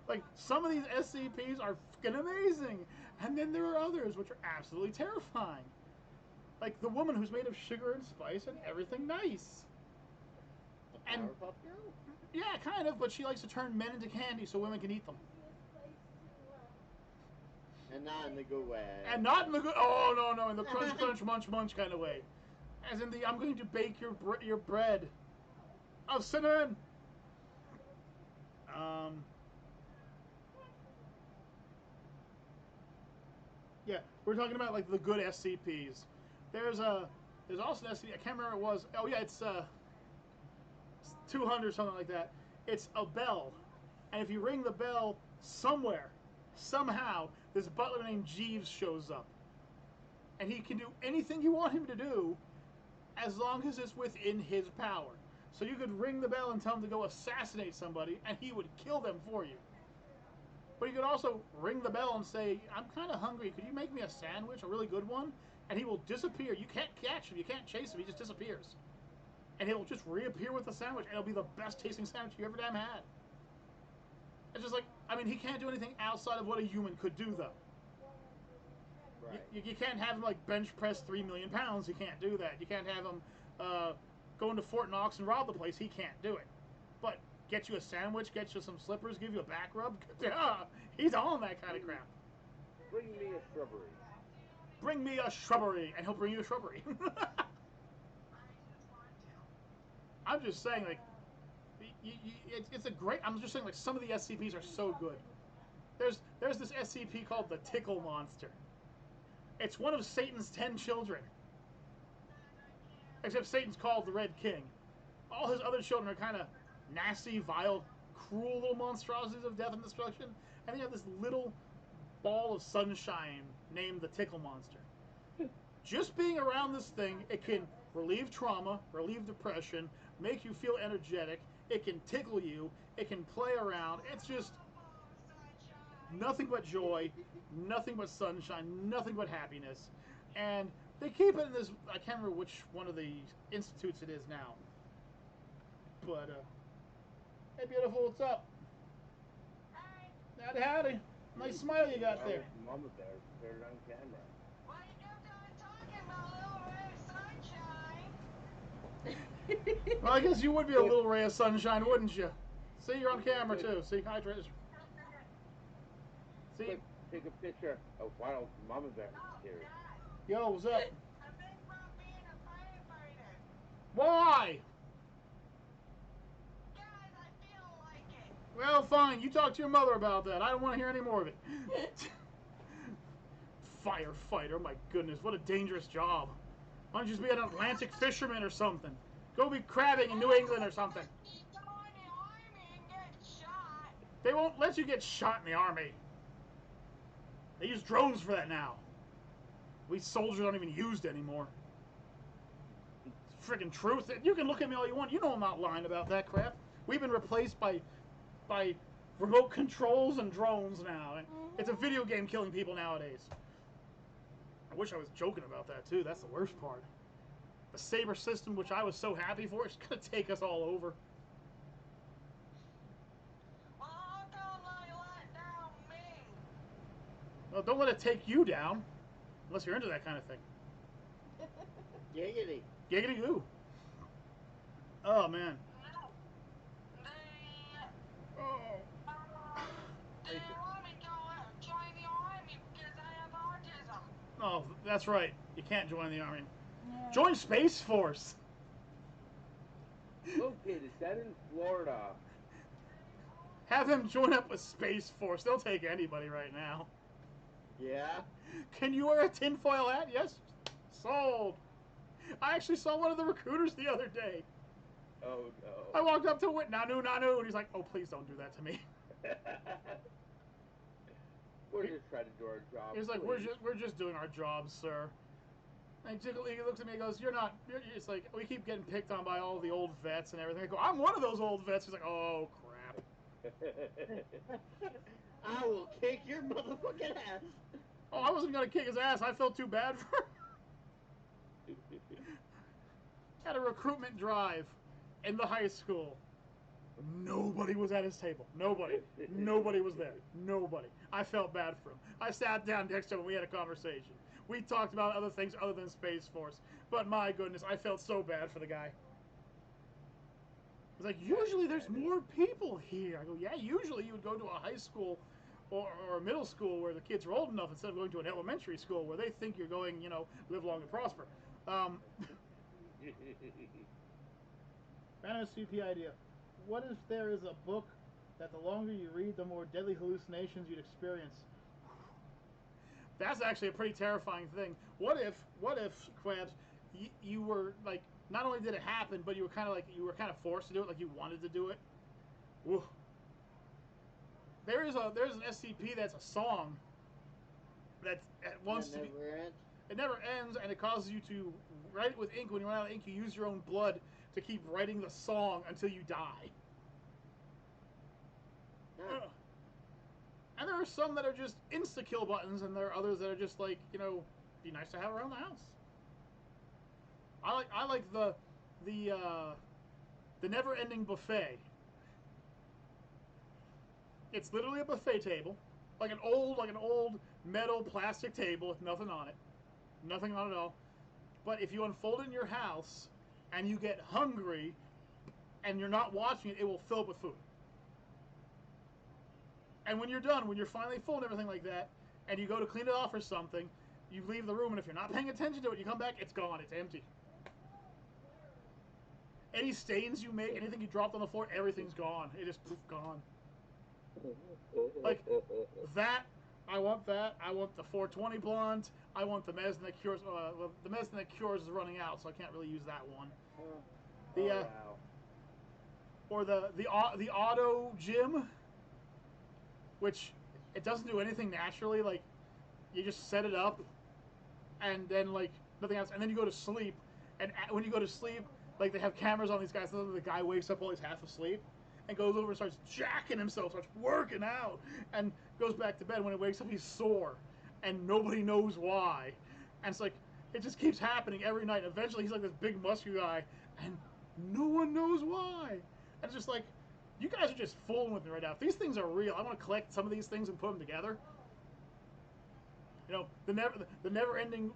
Like, some of these SCPs are freaking amazing, and then there are others which are absolutely terrifying. Like the woman who's made of sugar and spice and everything nice. And Powerpuff Girl? yeah, kind of, but she likes to turn men into candy so women can eat them. And not in the good way. And not in the good. Oh no, in the crunch, crunch, munch, munch kind of way. As in the I'm going to bake your bread of cinnamon. Yeah, we're talking about like the good SCPs. There's also an SCP. I can't remember what it was. Oh yeah, it's 200 or something like that. It's a bell, and if you ring the bell somewhere, somehow, this butler named Jeeves shows up, and he can do anything you want him to do, as long as it's within his power. So you could ring the bell and tell him to go assassinate somebody, and he would kill them for you. But you could also ring the bell and say, I'm kind of hungry, could you make me a sandwich, a really good one? And he will disappear. You can't catch him, you can't chase him, he just disappears. And he'll just reappear with the sandwich, and it'll be the best tasting sandwich you ever damn had. It's just like, I mean, he can't do anything outside of what a human could do, though. Right. You can't have him, like, bench press 3 million pounds, you can't do that. You can't have him go into Fort Knox and rob the place, he can't do it. But get you a sandwich, get you some slippers, give you a back rub, he's on that kind of crap. Bring me a shrubbery. Bring me a shrubbery, and he'll bring you a shrubbery. I'm just saying, like, it's a great. I'm just saying, like, some of the SCPs are so good. There's this SCP called the Tickle Monster. It's one of Satan's 10 children. Except Satan's called the Red King. All his other children are kind of nasty, vile, cruel little monstrosities of death and destruction. And they have this little ball of sunshine named the Tickle Monster. Just being around this thing, it can relieve trauma, relieve depression, make you feel energetic, it can tickle you, it can play around. It's just nothing but joy, nothing but sunshine, nothing but happiness. And they keep it in this, I can't remember which one of the institutes it is now. But, hey beautiful, what's up? Howdy, howdy. Nice smile you got there. Mama Bear appeared on camera. Why you talking about little ray of sunshine? Well, I guess you would be a little ray of sunshine, wouldn't you? See, you're on camera too. See, hi, Trish. See, Quick, take a picture of while Mama Bear is here. yo, what's up? I think about being a firefighter. Why? Guys, I feel like it. Well, fine. You talk to your mother about that. I don't want to hear any more of it. Firefighter, my goodness, what a dangerous job. Why don't you just be an Atlantic fisherman or something? Go be crabbing in New England or something. You go in the army and get shot. They won't let you get shot in the army. They use drones for that now. We soldiers aren't even used anymore. Friggin' truth. You can look at me all you want. You know I'm not lying about that crap. We've been replaced by remote controls and drones now. It's a video game killing people nowadays. I wish I was joking about that too. That's the worst part. The Saber system, which I was so happy for, is going to take us all over. Well, how come they let down me? Well, don't let it take you down. Unless you're into that kind of thing. Giggity. Giggity goo. Oh, man. No. Oh. They didn't let me join the army because I have autism. Oh, that's right. You can't join the army. Join Space Force. Located that in Florida. Have him join up with Space Force. They'll take anybody right now. Yeah. Can you wear a tinfoil hat? Yes. Sold. I actually saw one of the recruiters the other day. Oh I no. walked up to him, Nanu, Nanu, and he's like, oh, please don't do that to me. We're just trying to do our job. He's like, we're just doing our jobs, sir. And he looks at me and goes, it's like, we keep getting picked on by all the old vets and everything. I go, I'm one of those old vets. He's like, oh, crap. I will kick your motherfucking ass. Oh, I wasn't going to kick his ass. I felt too bad for him. Had a recruitment drive in the high school. Nobody was at his table. Nobody. Nobody was there. Nobody. I felt bad for him. I sat down next to him and we had a conversation. We talked about other things other than Space Force. But my goodness, I felt so bad for the guy. It's like, usually there's more people here. I go, yeah, usually you would go to a high school or a middle school where the kids are old enough instead of going to an elementary school where they think you're going, live long and prosper. Random CP idea. What if there is a book that the longer you read, the more deadly hallucinations you'd experience? That's actually a pretty terrifying thing. What if, Krabs, you were like, not only did it happen, but you were kind of forced to do it, like you wanted to do it. Woo. There's an SCP that's a song that wants to be. It never ends, and it causes you to write it with ink. When you run out of ink, you use your own blood to keep writing the song until you die. Huh. And there are some that are just insta-kill buttons, and there are others that are just like, be nice to have around the house. I like the never-ending buffet. It's literally a buffet table, like an old metal plastic table with nothing on it. Nothing on it at all. But if you unfold it in your house and you get hungry and you're not watching it, it will fill up with food. And when you're done, when you're finally full and everything like that, and you go to clean it off or something, you leave the room, and if you're not paying attention to it, you come back, it's gone, it's empty. Any stains you make, anything you dropped on the floor, everything's gone. It is poof, gone. Like, that, I want that. I want the 420 blonde. I want the Medicine that Cures. The Medicine that Cures is running out, so I can't really use that one. Wow. Or the auto gym, which it doesn't do anything naturally. Like, you just set it up, and then like nothing else, and then you go to sleep. And when you go to sleep, like they have cameras on these guys. So the guy wakes up while he's half asleep, and goes over and starts jacking himself, starts working out, and goes back to bed. When he wakes up, he's sore, and nobody knows why. And it's like, it just keeps happening every night. Eventually, he's like this big muscular guy, and no one knows why. And it's just like, you guys are just fooling with me right now. If these things are real, I want to collect some of these things and put them together. The never-ending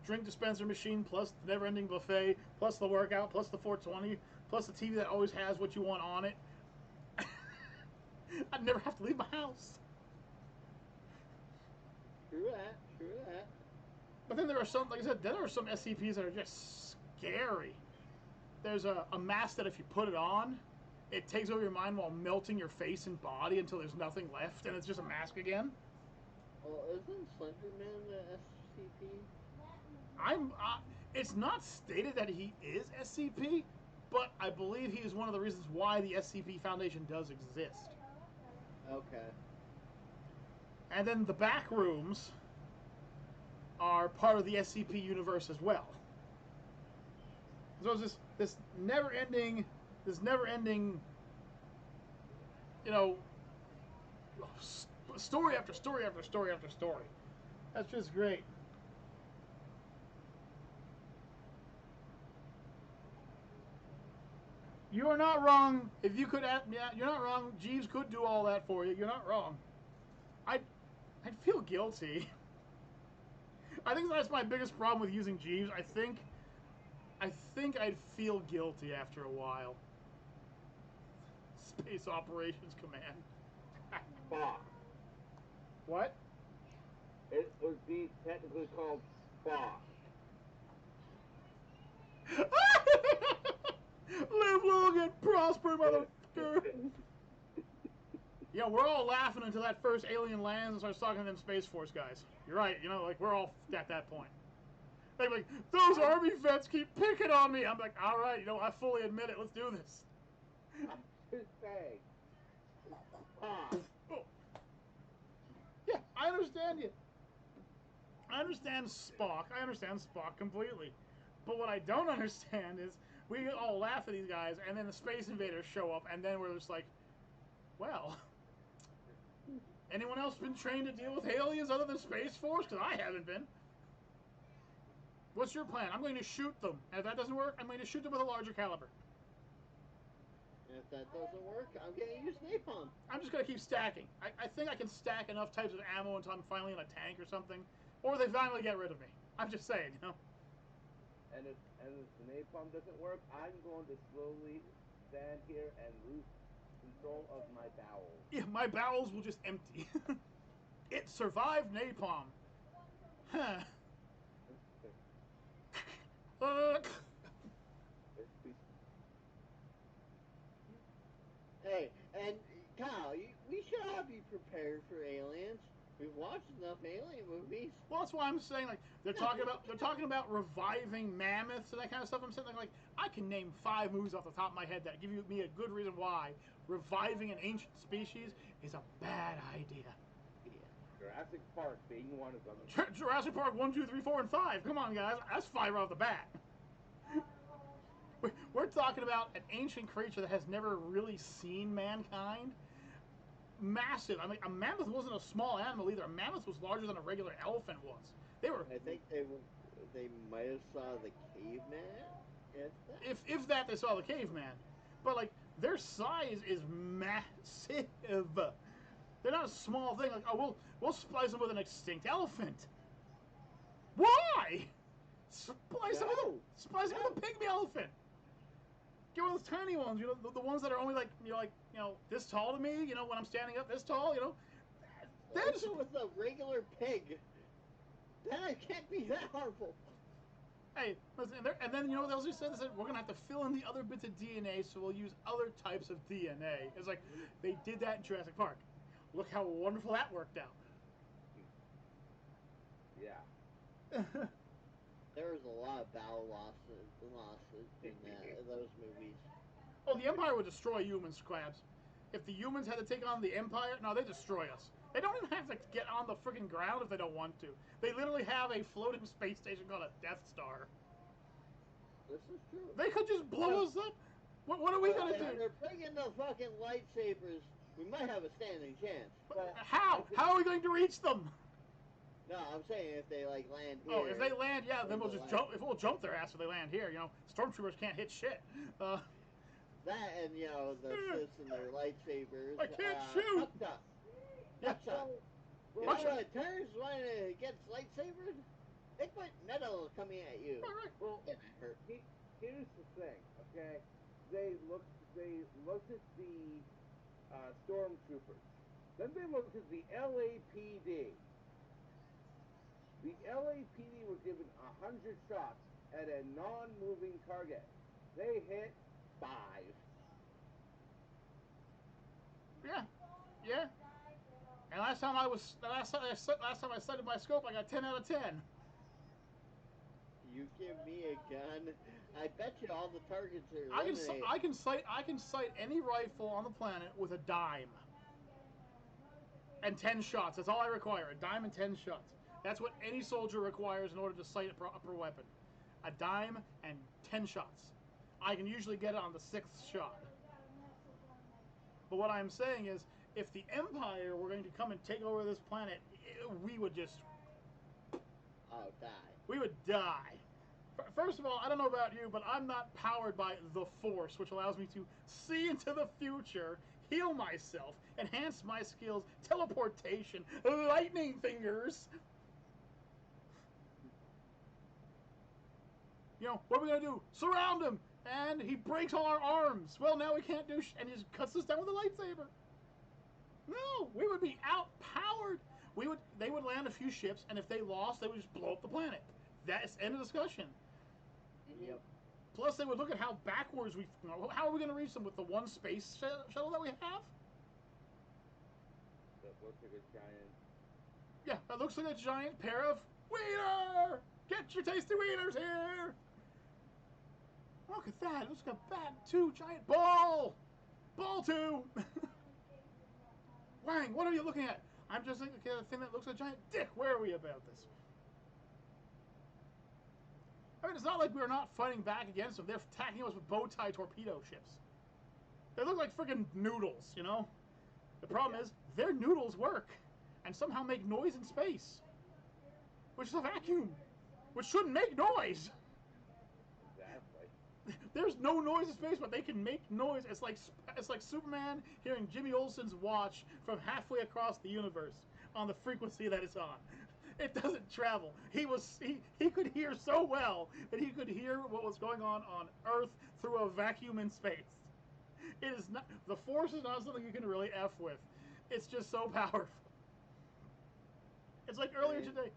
drink dispenser machine, plus the never-ending buffet, plus the workout, plus the 420, plus the TV that always has what you want on it. I'd never have to leave my house. True that. But then there are some, like I said, there are some SCPs that are just scary. There's a mask that if you put it on, it takes over your mind while melting your face and body until there's nothing left, and it's just a mask again. Well, isn't Slenderman the SCP? It's not stated that he is SCP, but I believe he is one of the reasons why the SCP Foundation does exist. Okay. And then the back rooms are part of the SCP universe as well. So it's this never-ending, story after story after story after story. That's just great. You are not wrong. If you could, yeah, you're not wrong. Jeeves could do all that for you. You're not wrong. I'd feel guilty. I think that's my biggest problem with using Jeeves. I think I'd feel guilty after a while. Space Operations Command. Spock. What? It would be technically called Spock. Live long and prosper, motherfucker. Yeah, we're all laughing until that first alien lands and starts talking to them Space Force guys. You're right, you know, like, we're all at that point. They're like, those Army vets keep picking on me. I'm like, all right, you know, I fully admit it. Let's do this. I'm just saying. Spock. Oh. Yeah, I understand you. I understand Spock. I understand Spock completely. But what I don't understand is we all laugh at these guys, and then the Space Invaders show up, and then we're just like, well, anyone else been trained to deal with aliens other than Space Force? Because I haven't been. What's your plan? I'm going to shoot them. And if that doesn't work, I'm going to shoot them with a larger caliber. And if that doesn't work, I'm going to use napalm. I'm just going to keep stacking. I think I can stack enough types of ammo until I'm finally in a tank or something. Or they finally get rid of me. I'm just saying, you know. And if the napalm doesn't work, I'm going to slowly stand here and lose control of my bowels. Yeah, my bowels will just empty. It survived napalm. Huh. Hey, and Kyle, we should all be prepared for aliens. We've watched enough alien movies. Well, that's why I'm saying, like, they're talking about reviving mammoths and that kind of stuff. I'm saying, like I can name 5 movies off the top of my head that give me a good reason why reviving an ancient species is a bad idea. Yeah. Jurassic Park being one of them. Jurassic Park 1, 2, 3, 4, and 5. Come on, guys, that's 5 right off the bat. We're talking about an ancient creature that has never really seen mankind. Massive. I mean, a mammoth wasn't a small animal either. A mammoth was larger than a regular elephant was. They were. I think they might have saw the caveman. If that they saw the caveman, but like their size is massive. They're not a small thing. Like, oh, we'll splice them with an extinct elephant. Why? Splice them with a pygmy elephant. Get one of those tiny ones, you know, the ones that are only like, this tall to me, you know, when I'm standing up, this tall, you know. That's with a regular pig. That can't be that harmful. Hey, listen, and then, you know what else they said? They said, we're going to have to fill in the other bits of DNA, so we'll use other types of DNA. It's like, they did that in Jurassic Park. Look how wonderful that worked out. Yeah. There was a lot of battle losses in those movies. Oh, the Empire would destroy humans, Crabs. If the humans had to take on the Empire, no, they destroy us. They don't even have to get on the freaking ground if they don't want to. They literally have a floating space station called a Death Star. This is true. They could just blow us up. What are we gonna do? They're bringing the fucking lightsabers. We might have a standing chance. But how? How are we going to reach them? No, I'm saying if they like land here. Oh, if they land, yeah, then we'll just jump. If we'll jump their ass if they land here, you know, stormtroopers can't hit shit. That and you know the Siths and their lightsabers. I can't shoot. Yeah. You know what turns when it gets lightsabers? They put metal coming at you. Right. Well, here's the thing, okay? They looked at the stormtroopers. Then they looked at the LAPD. The LAPD were given 100 shots at a non-moving target. They hit 5. Yeah. And last time I sighted my scope, I got 10 out of 10. You give me a gun, I bet you all the targets are eliminated. I can sight any rifle on the planet with a dime. And 10 shots. That's all I require. A dime and 10 shots. That's what any soldier requires in order to sight a proper weapon. A dime and 10 shots. I can usually get it on the 6th shot. But what I'm saying is, if the Empire were going to come and take over this planet, we would just... Oh, die. We would die. First of all, I don't know about you, but I'm not powered by the Force, which allows me to see into the future, heal myself, enhance my skills, teleportation, lightning fingers. You know, what are we going to do? Surround him! And he breaks all our arms. Well, now we can't do and he just cuts us down with a lightsaber. No, we would be outpowered. They would land a few ships, and if they lost, they would just blow up the planet. That's end of discussion. Yep. Plus, they would look at how backwards we... How are we going to reach them with the one space shuttle that we have? That looks like a giant... Yeah, that looks like a giant pair of... Wiener! Get your tasty wieners here! Look at that. It looks like a bad, too. Giant ball! Ball 2! Wang, what are you looking at? I'm just looking at a thing that looks like a giant dick. Where are we about this? I mean, it's not like we're not fighting back against them. They're attacking us with bow tie torpedo ships. They look like friggin' noodles, you know? The problem is, their noodles work and somehow make noise in space. Which is a vacuum. Which shouldn't make noise. Exactly. There's no noise in space, but they can make noise. It's like Superman hearing Jimmy Olsen's watch from halfway across the universe on the frequency that it's on. It doesn't travel. He could hear so well that he could hear what was going on Earth through a vacuum in space. It is not, the Force is not something you can really F with. It's just so powerful. It's like earlier today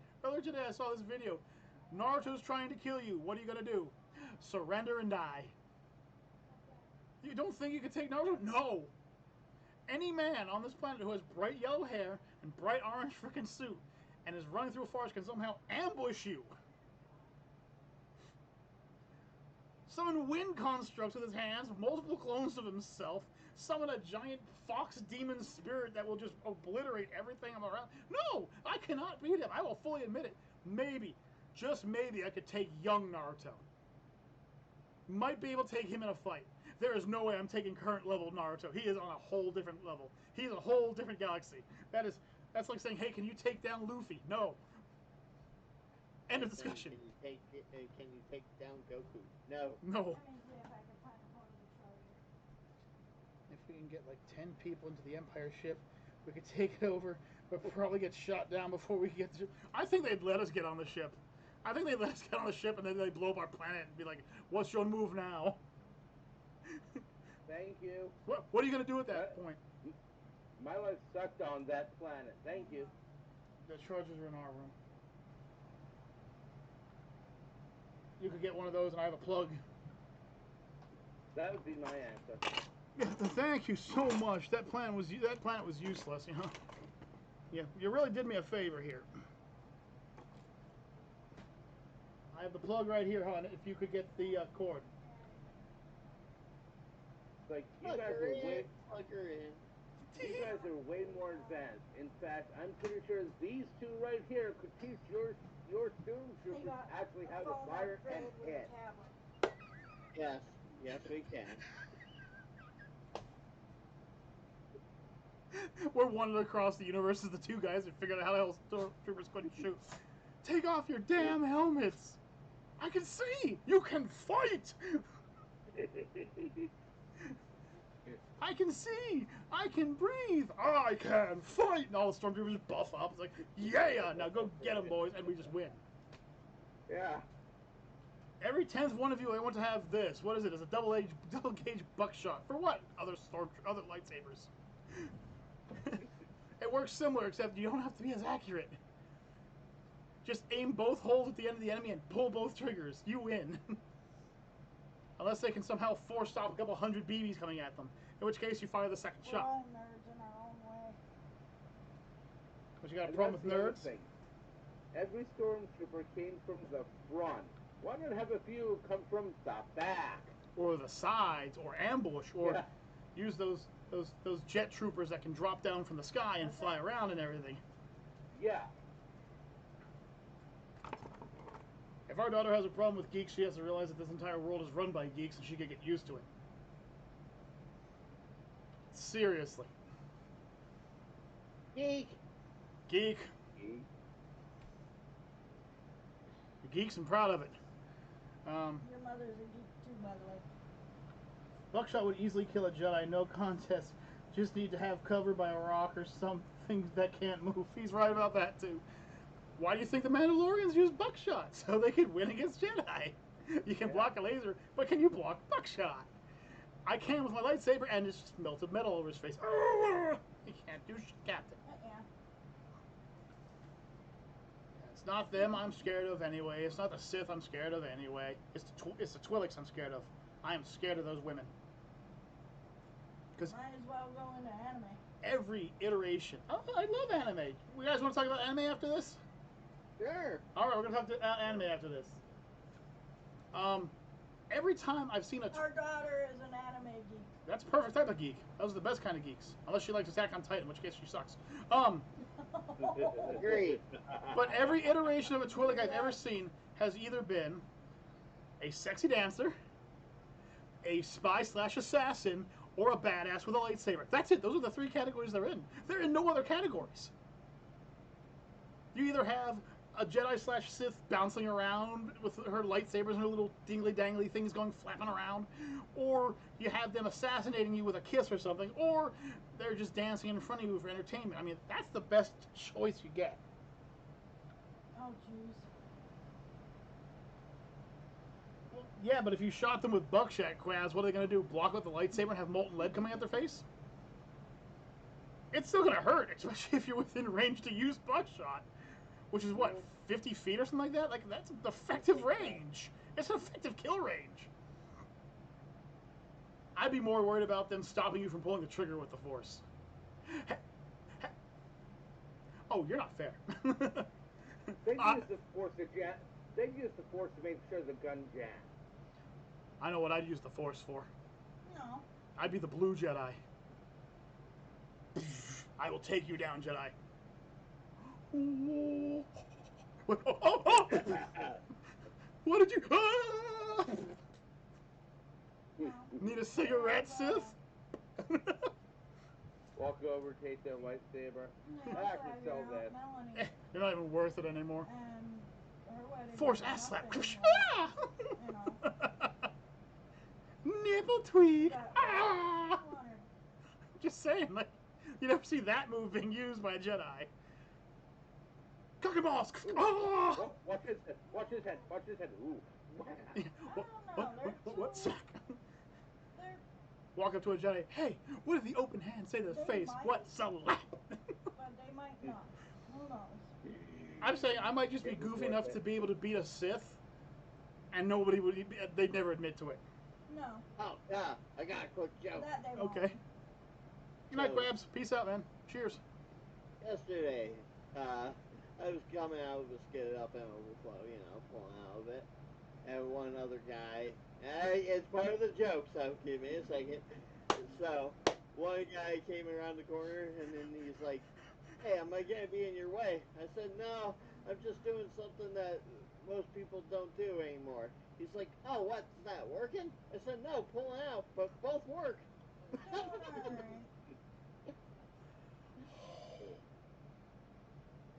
I saw this video. Naruto's trying to kill you. What are you gonna do? Surrender and die. You don't think you could take Naruto? No. Any man on this planet who has bright yellow hair and bright orange freaking suit and is running through a forest can somehow ambush you. Summon wind constructs with his hands, multiple clones of himself, summon a giant fox demon spirit that will just obliterate everything I'm around. No, I cannot beat him. I will fully admit it. Maybe, just maybe, I could take young Naruto. Might be able to take him in a fight. There is no way I'm taking current level Naruto. He is on a whole different level. He's a whole different galaxy. That's like saying, hey, can you take down Luffy? No. End of discussion. Can you take down Goku? No. No. If we can get like 10 people into the Empire ship, we could take it over, but probably get shot down before we get to... I think they'd let us get on the ship. I think they'd let us get on the ship and then they'd blow up our planet and be like, what's your move now? Thank you. What are you going to do at that point? My life sucked on that planet. Thank you. The charges are in our room. You could get one of those and I have a plug. That would be my answer. Yeah, thank you so much. That planet was useless, you know. Yeah, you really did me a favor here. I have the plug right here, hon. If you could get the cord. Like you guys are way more advanced. In fact, I'm pretty sure these two right here could teach your stormtroopers actually how to fire and hit. Yes, we can. We're wandering across the universe as the two guys that figured out how the hell stormtroopers couldn't shoot. Take off your damn helmets! I can see! You can fight! I can see! I can breathe! I can fight! And all the stormtroopers buff up. It's like, yeah! Now go get them, boys, and we just win. Yeah. Every 10th one of you, I want to have this. What is it? It's a double gauge buckshot. For what? Other lightsabers. It works similar, except you don't have to be as accurate. Just aim both holes at the end of the enemy and pull both triggers. You win. Unless they can somehow force stop a couple hundred BBs coming at them. In which case, you fire the second shot. We're all nerds in our own way. But you got a problem with nerds? Thing. Every stormtrooper came from the front. Why not have a few come from the back? Or the sides, or ambush, or use those jet troopers that can drop down from the sky and fly around and everything. Yeah. If our daughter has a problem with geeks, she has to realize that this entire world is run by geeks and she can get used to it. Seriously. Geek. Geek. Geek. Geeks and proud of it. Your mother's a geek too, by the way. Buckshot would easily kill a Jedi, no contest. Just need to have cover by a rock or something that can't move. He's right about that too. Why do you think the Mandalorians use buckshot? So they can win against Jedi. You can block a laser, but can you block buckshot? I can with my lightsaber, and it's just melted metal over his face. He can't do shit, Captain. Yeah. It's not them I'm scared of anyway. It's not the Sith I'm scared of anyway. It's the Twi'leks I'm scared of. I am scared of those women. Because Might as well go into anime. every iteration. Oh, I love anime. You guys want to talk about anime after this? Sure. All right, we're gonna talk about anime after this. Every time I've seen a Our daughter is an anime geek. that's a perfect type of geek. Those are the best kind of geeks. Unless she likes Attack on Titan, in which case she sucks. Agreed. But every iteration of a Twi'lek I've ever seen has either been a sexy dancer, a spy/assassin, or a badass with a lightsaber. That's it. Those are the three categories they're in. They're in no other categories. You either have a Jedi/Sith bouncing around with her lightsabers and her little dingly-dangly things going flapping around, or you have them assassinating you with a kiss or something, or they're just dancing in front of you for entertainment. I mean, that's the best choice you get. Oh, jeez. Yeah, but if you shot them with buckshot quads, what are they going to do? Block with the lightsaber and have molten lead coming out their face? It's still going to hurt, especially if you're within range to use buckshot. Which is what, 50 feet or something like that? Like, that's an effective range. It's an effective kill range. I'd be more worried about them stopping you from pulling the trigger with the Force. Oh, you're not fair. They use the Force to They use the Force to make sure the gun jams. I know what I'd use the Force for. No. I'd be the blue Jedi. I will take you down, Jedi. What did you? Ah! No. Need a cigarette, Sith? Walk over, take their lightsaber. Yeah, I also can have sell your that. Aunt Melanie. They're not even worth it anymore. And her wedding. Force is ass slap. nothing, Ah! you know. Nipple tweak. But, Ah! 200. Just saying, like, you never see that move being used by a Jedi. Cookie balls. Ah! Oh, watch his head. Watch his head. Watch his head. Ooh. What? I don't know. What? Sack? They're, Walk up to a Jedi. Hey, what did the open hand say to the They face? might. What slap? but they might not. Who knows? I'm saying I might just be goofy enough to be able to beat a Sith, and nobody would. They'd never admit to it. No. Oh, yeah. I got a quick joke. That they won't. Okay. Good night, So- Grabs. Peace out, man. Cheers. Yesterday, I was coming out of a skid up in overflow, you know, pulling out of it. And one other guy, it's part of the joke, so give me a second. So, one guy came around the corner, and then he's like, hey, am I going to be in your way? I said, no, I'm just doing something that most people don't do anymore. He's like, oh, what's that, working? I said, no, pulling out, but both work. Alright.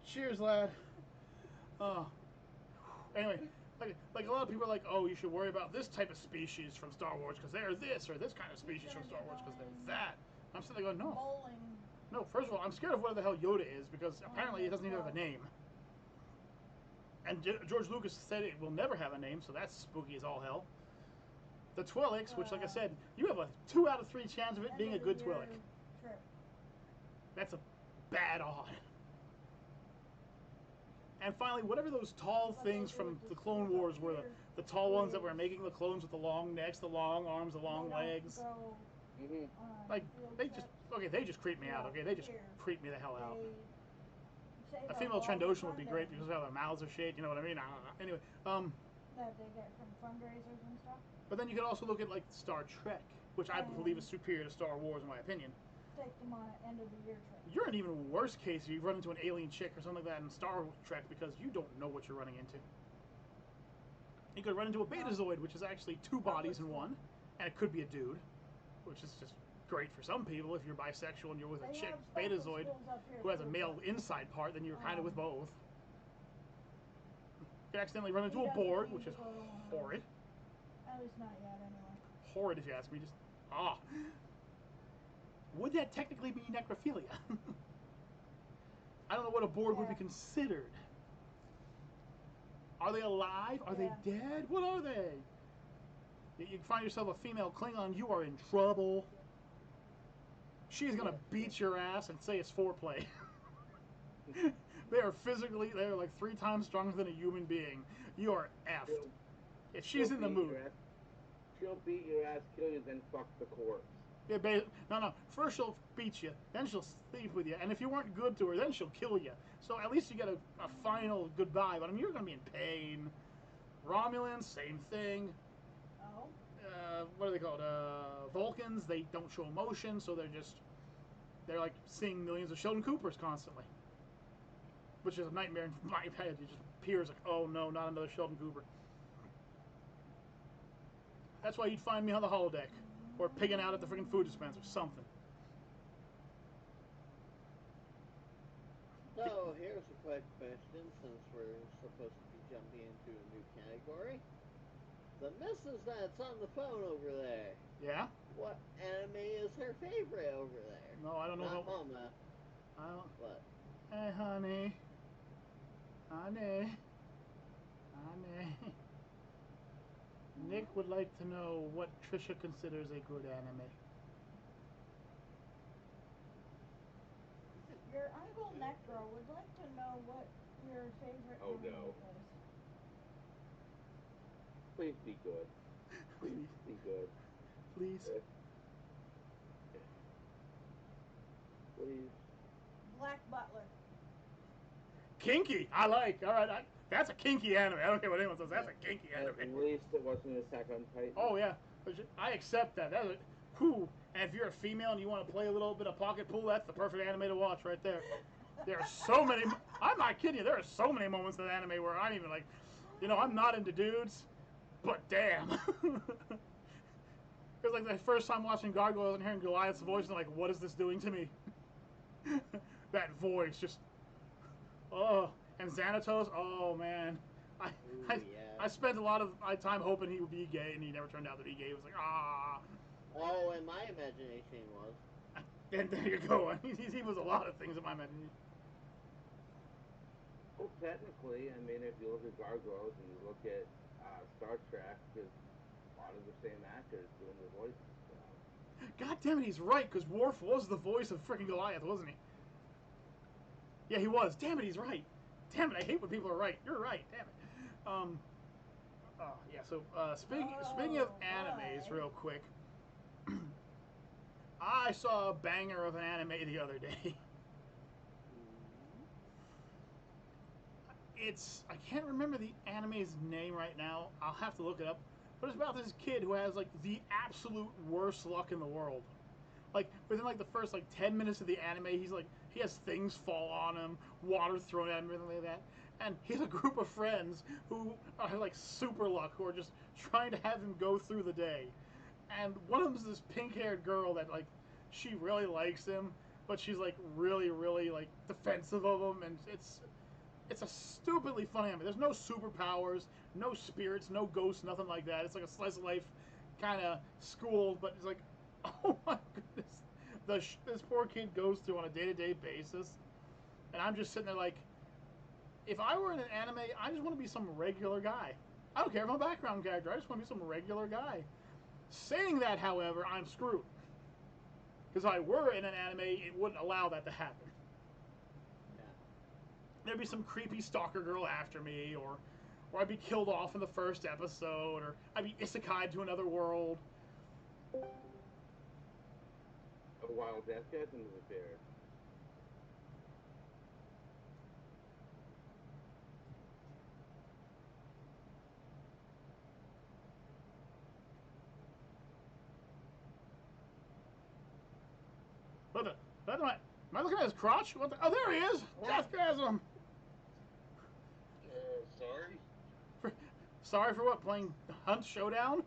Cheers, lad. Anyway, like a lot of people are like, oh, you should worry about this type of species from Star Wars because they're this, or this kind of species from Star Wars because they're that. I'm sitting there going, no. Bowling. No, first of all, I'm scared of what the hell Yoda is because apparently it doesn't even have a name. And George Lucas said it will never have a name, so that's spooky as all hell. The Twi'leks, which, like I said, you have a 2 out of 3 chance of it being a good Twi'lek. Trip. That's a bad odd. And finally, whatever those tall things from the Clone Wars were, the tall ones that were making the clones with the long necks, the long arms, the long legs. Like, they just creep me out, okay? They just creep me the hell out. A female Trandoshan would be great because of how their mouths are shaped, you know what I mean? Anyway, that they get from fundraisers and stuff. but then you could also look at, like, Star Trek, which I believe is superior to Star Wars in my opinion. Take them on an end of the year trip. You're in even worse case if you run into an alien chick or something like that in Star Trek because you don't know what you're running into. You could run into a Betazoid, which is actually 2 bodies in one, and it could be a dude, which is just great for some people if you're bisexual and you're with a They chick have special betazoid schools up here who has a too, male but, inside part, then you're kind of with both. You accidentally run into He a doesn't board, need which to is go to one of horrid. At least not yet, anyway. Horrid, if you ask me. Just would that technically be necrophilia? I don't know what a board would be Yeah. considered. Are they alive? Are Yeah. they dead? What are they? You find yourself a female Klingon, you are in trouble. She's gonna beat your ass and say it's foreplay. They are like 3 times stronger than a human being. You are effed. If she's in the mood. She'll beat your ass, kill you, then fuck the corpse. Yeah, no. First she'll beat you, then she'll sleep with you, and if you weren't good to her, then she'll kill you. So at least you get a final goodbye. But I mean, you're gonna be in pain. Romulans, same thing. Oh. What are they called? Vulcans. They don't show emotion, so they're like seeing millions of Sheldon Coopers constantly, which is a nightmare in my head. It just appears like, oh no, not another Sheldon Cooper. That's why you'd find me on the holodeck, or pigging out at the freaking food dispenser, something. So here's a quick question, since we're supposed to be jumping into a new category. The missus that's on the phone over there, Yeah? what anime is her favorite over there? No, I don't know. Not Mama. I don't. What? Hey, honey. Nick would like to know what Trisha considers a good anime. Your Uncle Necro would like to know what your favorite Oh, anime no. is. Please be good. Please be good. Please. Please. Black Butler. Kinky. I like. All right. That's a kinky anime. I don't care what anyone says. That's a kinky At anime. least it wasn't Attack on Titan. Oh yeah. I accept that. Whew. And if you're a female and you want to play a little bit of pocket pool, that's the perfect anime to watch right there. There are so many. I'm not kidding you. There are so many moments in anime where I'm even like, I'm not into dudes, but damn. Because like the first time watching Gargoyles and hearing Goliath's voice, and like, what is this doing to me? That voice just, oh. And Xanatos, oh man. I spent a lot of my time hoping he would be gay, and he never turned out to be gay. It was like, ah. Oh, in my imagination he was. And there you go. He was a lot of things in my imagination. Well, technically, I mean, if you look at Gargoyles and you look at Star Trek, there's a lot of the same actors doing the voices. God damn it, he's right, because Worf was the voice of freaking Goliath, wasn't he? Yeah, he was. Damn it, he's right. Damn it, I hate when people are right. You're right, damn it. Yeah, so speaking of animes, boy. real quick, I saw a banger of an anime the other day. I can't remember the anime's name right now. I'll have to look it up. But it's about this kid who has like the absolute worst luck in the world. Like within like the first like 10 minutes of the anime, he has things fall on him, water thrown at him, everything like that. And he has a group of friends who are like super luck, who are just trying to have him go through the day. And one of them is this pink-haired girl that like she really likes him, but she's like really, really like defensive of him, and it's a stupidly funny anime. There's no superpowers, no spirits, no ghosts, nothing like that. It's like a slice of life kind of school, but it's like, oh my goodness, this poor kid goes through on a day-to-day basis, and I'm just sitting there like, if I were in an anime, I just want to be some regular guy. I don't care if I'm a background character. I just want to be some regular guy. Saying that, however, I'm screwed. Because if I were in an anime, it wouldn't allow that to happen. There'd be some creepy stalker girl after me, or I'd be killed off in the first episode, or I'd be isekai'd to another world. A wild death gets into the bear. What the? Am I looking at his crotch? What the? Oh, there he is! Deathgasm! Sorry? Sorry for what? Playing Hunt Showdown?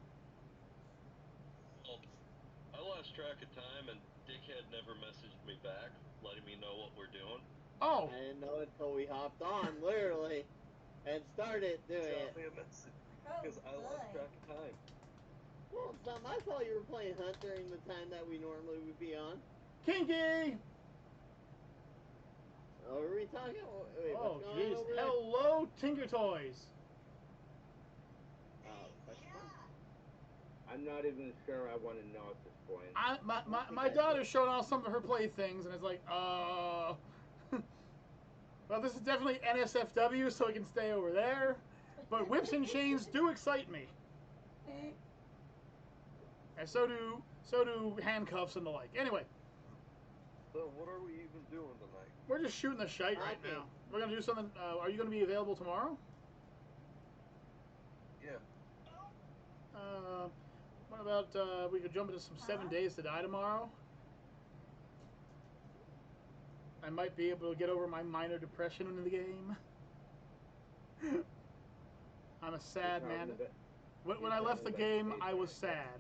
I lost track of time, and Dickhead never messaged me back, letting me know what we're doing. Oh, I didn't know until we hopped on, literally, and started doing Drop it. me a message, Oh, because I lost boy. track of time. Well, it's not my fault you were playing Hunt during the time that we normally would be on. Kinky! Oh, are we talking? Wait, Oh, what's going on jeez. over there? Hello, Tinker Toys. Oh, question mark? I'm not even sure I want to know at this point. My daughter showed off some of her playthings, and it's like, well, this is definitely NSFW, so we can stay over there. But whips and chains do excite me, and so do handcuffs and the like. Anyway, So what are we even doing tonight? we're just shooting the shite right Okay. now. We're gonna do something. Are you gonna be available tomorrow? Yeah. What about we could jump into some 7 Days to Die tomorrow? I might be able to get over my minor depression in the game. I'm a sad man. When I left the game, I was sad.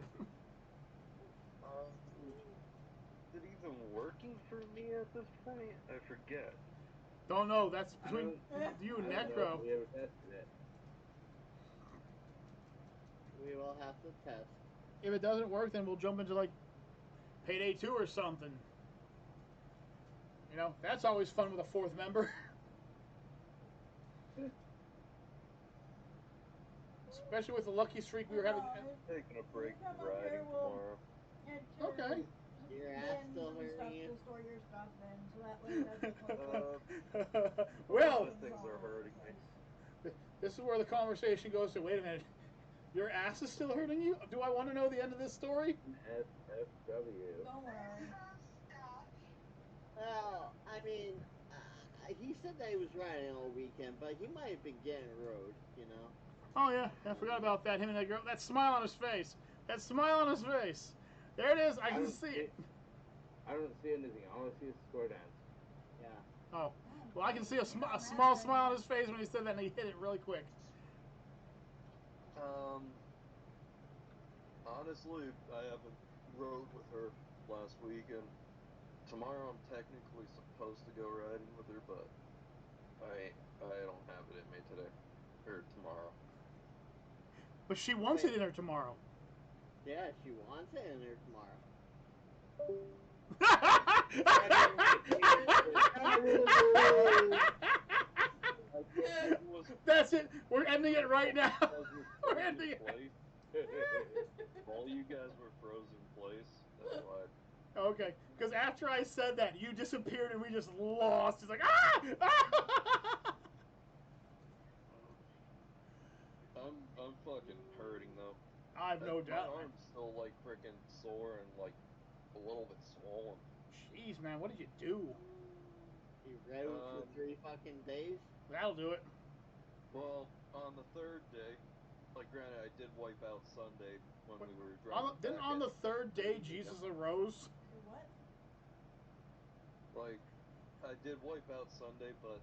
Is it even working for me at this point? I forget. Don't know. That's between you and I don't know if Necro. we ever tested it. We will have to test. If it doesn't work, then we'll jump into like Payday 2 or something. You know, that's always fun with a fourth member. Especially with the lucky streak we were having. Taking a break Come from up riding here, we'll tomorrow. get your Okay. Your ass bins still and hurting stuff you? to store your stuff in, so that way it doesn't look like A Well, lot of things are hurting me. this is where the conversation goes to, wait a minute, your ass is still hurting you? Do I want to know the end of this story? SFW. Don't worry. Well, I mean, he said that he was riding all weekend, but he might have been getting rode, you know? Oh yeah, I forgot about that, him and that girl, that smile on his face. That smile on his face. There it is, I can see it. I don't see anything. All I see is square dance. Yeah. Oh, well I can see a small smile on his face when he said that and he hit it really quick. Honestly, I haven't rode with her last week, and tomorrow I'm technically supposed to go riding with her, but I don't have it in me today or tomorrow. But she wants it in her tomorrow. Yeah, she wants it in there tomorrow. That's it. We're ending it right now. We're ending it. All you guys were frozen in place. That's why. Okay, because after I said that, you disappeared and we just lost. It's like, ah! I'm fucking hurting though. I've no doubt. My arm's still like freaking sore and like a little bit swollen. Jeez, man, what did you do? You rode for 3 fucking days? That'll do it. Well, on the third day, like granted, I did wipe out Sunday when we were driving Didn't back on the at- third day Jesus arose? What? Like, I did wipe out Sunday, but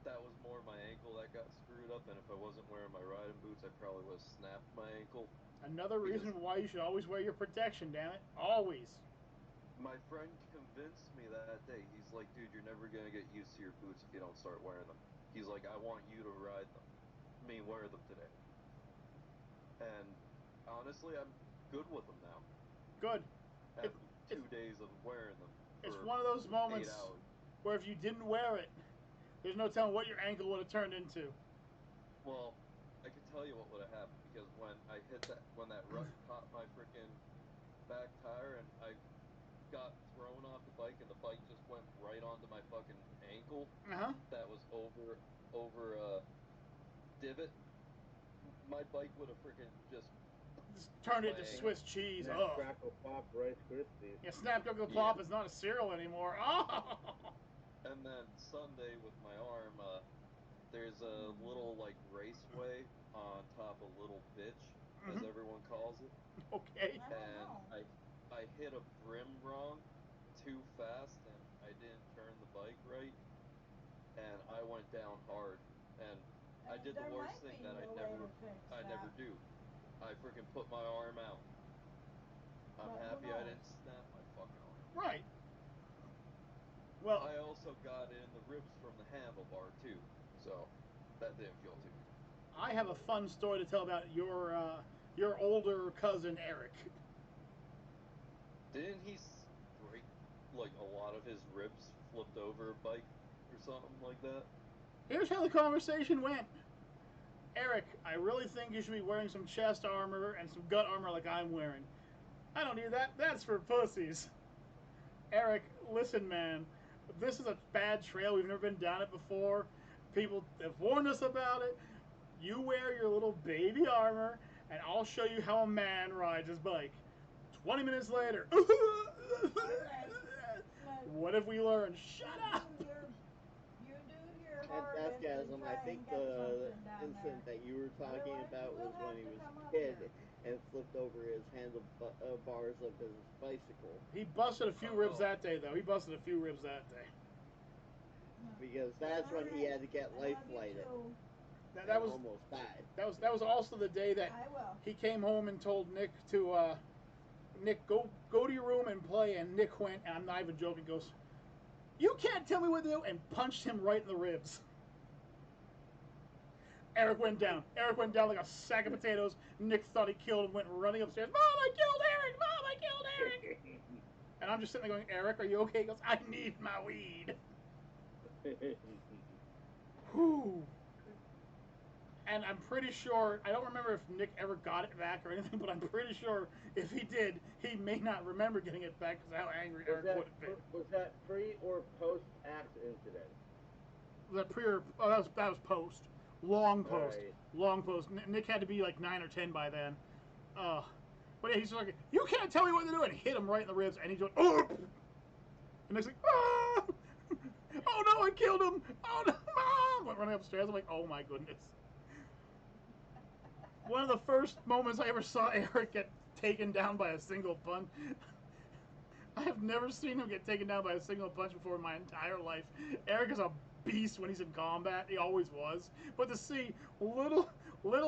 that was more my ankle that got screwed up, and if I wasn't wearing my riding boots, I probably would have snapped my ankle. Another reason why you should always wear your protection, damn it. Always. My friend convinced me that day. He's like, dude, you're never going to get used to your boots if you don't start wearing them. He's like, I want you to ride them. Wear them today. And honestly, I'm good with them now. Good. After 2 days of wearing them. It's one of those moments 8 hours. where if you didn't wear it, there's no telling what your ankle would have turned into. Well, I can tell you what would have happened, because when that rut caught my freaking back tire and I got thrown off the bike and the bike just went right onto my fucking ankle. That was over a divot. My bike would have freaking just turned into Swiss cheese. Snap, crackle, pop, Rice Krispies. Yeah, Snap, Crackle, Pop is not a cereal anymore. Oh! And then Sunday with my arm, there's a little like raceway on top of Little Bitch, as everyone calls it. Okay. And I hit a brim wrong too fast, and I didn't turn the bike right, and I went down hard, and I did the worst thing that I never do. I freaking put my arm out. I'm But who happy I knows? didn't snap my fucking arm. Right. Well, I also got in the ribs from the handlebar too, so that didn't feel too good. I have a fun story to tell about your older cousin Eric. Didn't he break like a lot of his ribs flipped over a bike or something like that? Here's how the conversation went. Eric, I really think you should be wearing some chest armor and some gut armor like I'm wearing. I don't need that. That's for pussies. Eric, listen, man. This is a bad trail. We've never been down it before. People have warned us about it. You wear your little baby armor, and I'll show you how a man rides his bike. 20 minutes later. What have we learned? Shut up! You do your And hardest and Deathgasm, try I think and get the something down incident there. that you were talking Otherwise, about you was will when have he to was come a up kid here. and flipped over his handlebars of his bicycle. He busted a few ribs that day, though. He busted a few ribs that day. Because that's when he had to get life flighted. That was almost died. That was also the day that I will. he came home and told Nick to Nick go to your room and play, and Nick went, and I'm not even joking, goes, "You can't tell me what to do," and punched him right in the ribs. Eric went down. Eric went down like a sack of potatoes. Nick thought he killed him, went running upstairs. Mom, I killed Eric! Mom, I killed Eric! And I'm just sitting there going, Eric, are you okay? He goes, I need my weed. Whew. And I'm pretty sure, I don't remember if Nick ever got it back or anything, but I'm pretty sure if he did, he may not remember getting it back because how angry Eric would have been. Was that pre or post axe incident? Was that pre or, oh, that was post. Long post. Right. Long post. Nick had to be like 9 or 10 by then. But yeah, he's just like, you can't tell me what to do, and hit him right in the ribs, and he's going, oh! And Nick's like, ah! Oh no, I killed him! Oh no, Mom! Went running upstairs. I'm like, oh my goodness. One of the first moments I ever saw Eric get taken down by a single punch. I have never seen him get taken down by a single punch before in my entire life. Eric is a beast when he's in combat. He always was. But to see little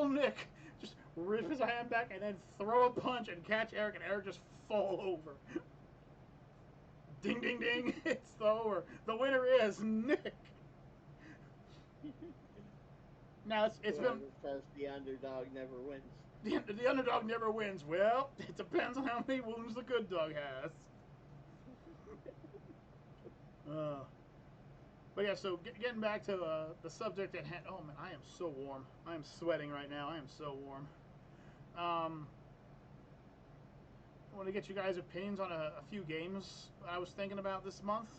Nick just rip his hand back and then throw a punch and catch Eric, and Eric just fall over. Ding, ding, ding. It's over. The winner is Nick. Now it's been says the underdog never wins. The underdog never wins. Well, it depends on how many wounds the good dog has. But yeah, so getting back to the subject at hand. Oh man, I am so warm. I am sweating right now. I am so warm. I want to get you guys' opinions on a few games I was thinking about this month.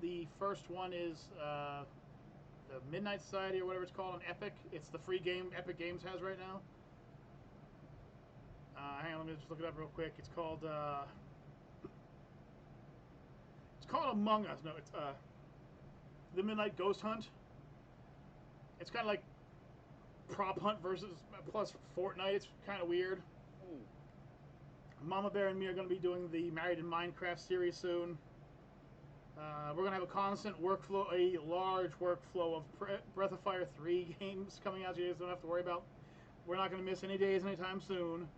The first one is the Midnight Society or whatever it's called on Epic. It's the free game Epic Games has right now. Hang on, let me just look it up real quick. It's called Among Us. No, it's the Midnight Ghost Hunt. It's kind of like Prop Hunt versus plus Fortnite. It's kind of weird. Mama Bear and me are going to be doing the Married in Minecraft series soon. We're going to have a constant workflow, a large workflow of Breath of Fire 3 games coming out, so you guys don't have to worry about. We're not going to miss any days anytime soon.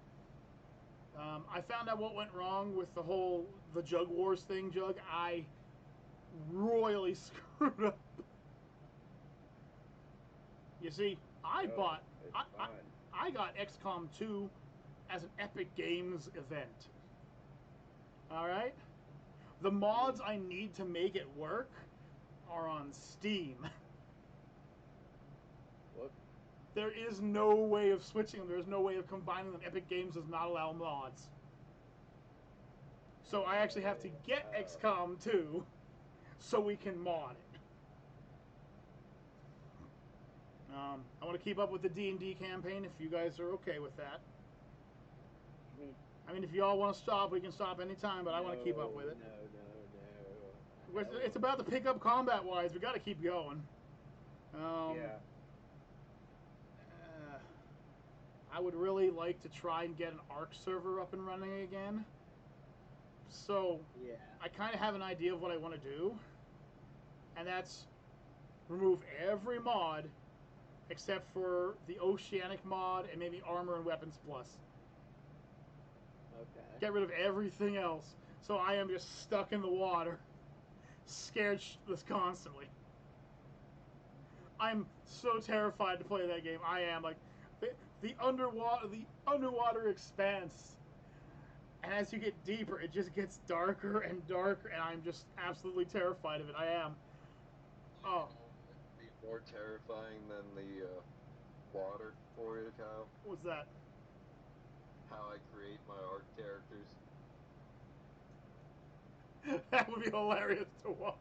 I found out what went wrong with the Jug Wars thing, Jug. I royally screwed up. You see, I got XCOM 2 as an Epic Games event. Alright? The mods I need to make it work are on Steam. What? There is no way of switching them. There is no way of combining them. Epic Games does not allow mods. So I actually have to get XCOM 2 so we can mod it. I want to keep up with the D&D campaign if you guys are okay with that. I mean, if you all want to stop, we can stop anytime, but I want to keep up with it. No. It's about to pick up combat-wise. We got to keep going. Yeah. I would really like to try and get an ARC server up and running again. So, Yeah. I kind of have an idea of what I want to do. And that's remove every mod except for the Oceanic mod and maybe Armor and Weapons Plus. Okay. Get rid of everything else. So I am just stuck in the water, scared constantly. I'm so terrified to play that game. I am like the underwater expanse. And as you get deeper, it just gets darker and darker, and I'm just absolutely terrified of it. I am. Oh, Be more terrifying than the water for you, Kyle. what's that? How I create my art characters. That would be hilarious to watch.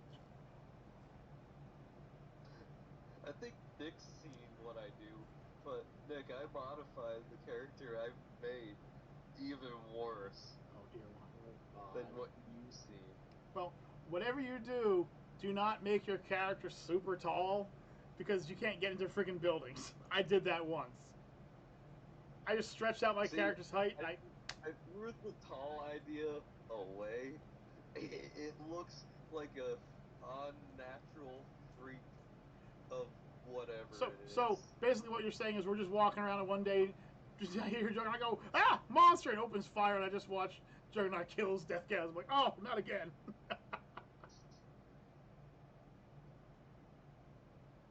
I think Nick's seen what I do, but Nick, I modified the character I've made even worse Oh dear. Oh, than God. what you've seen. Well, whatever you do, do not make your character super tall, because you can't get into freaking buildings. I did that once. I just stretched out my See, character's height. I threw the tall idea away. It looks like a unnatural freak of whatever it is. So basically, what you're saying is we're just walking around, and one day, just I hear Juggernaut go, "Ah, monster!" and opens fire, and I just watch Juggernaut kills Death Gas. I'm like, "Oh, not again."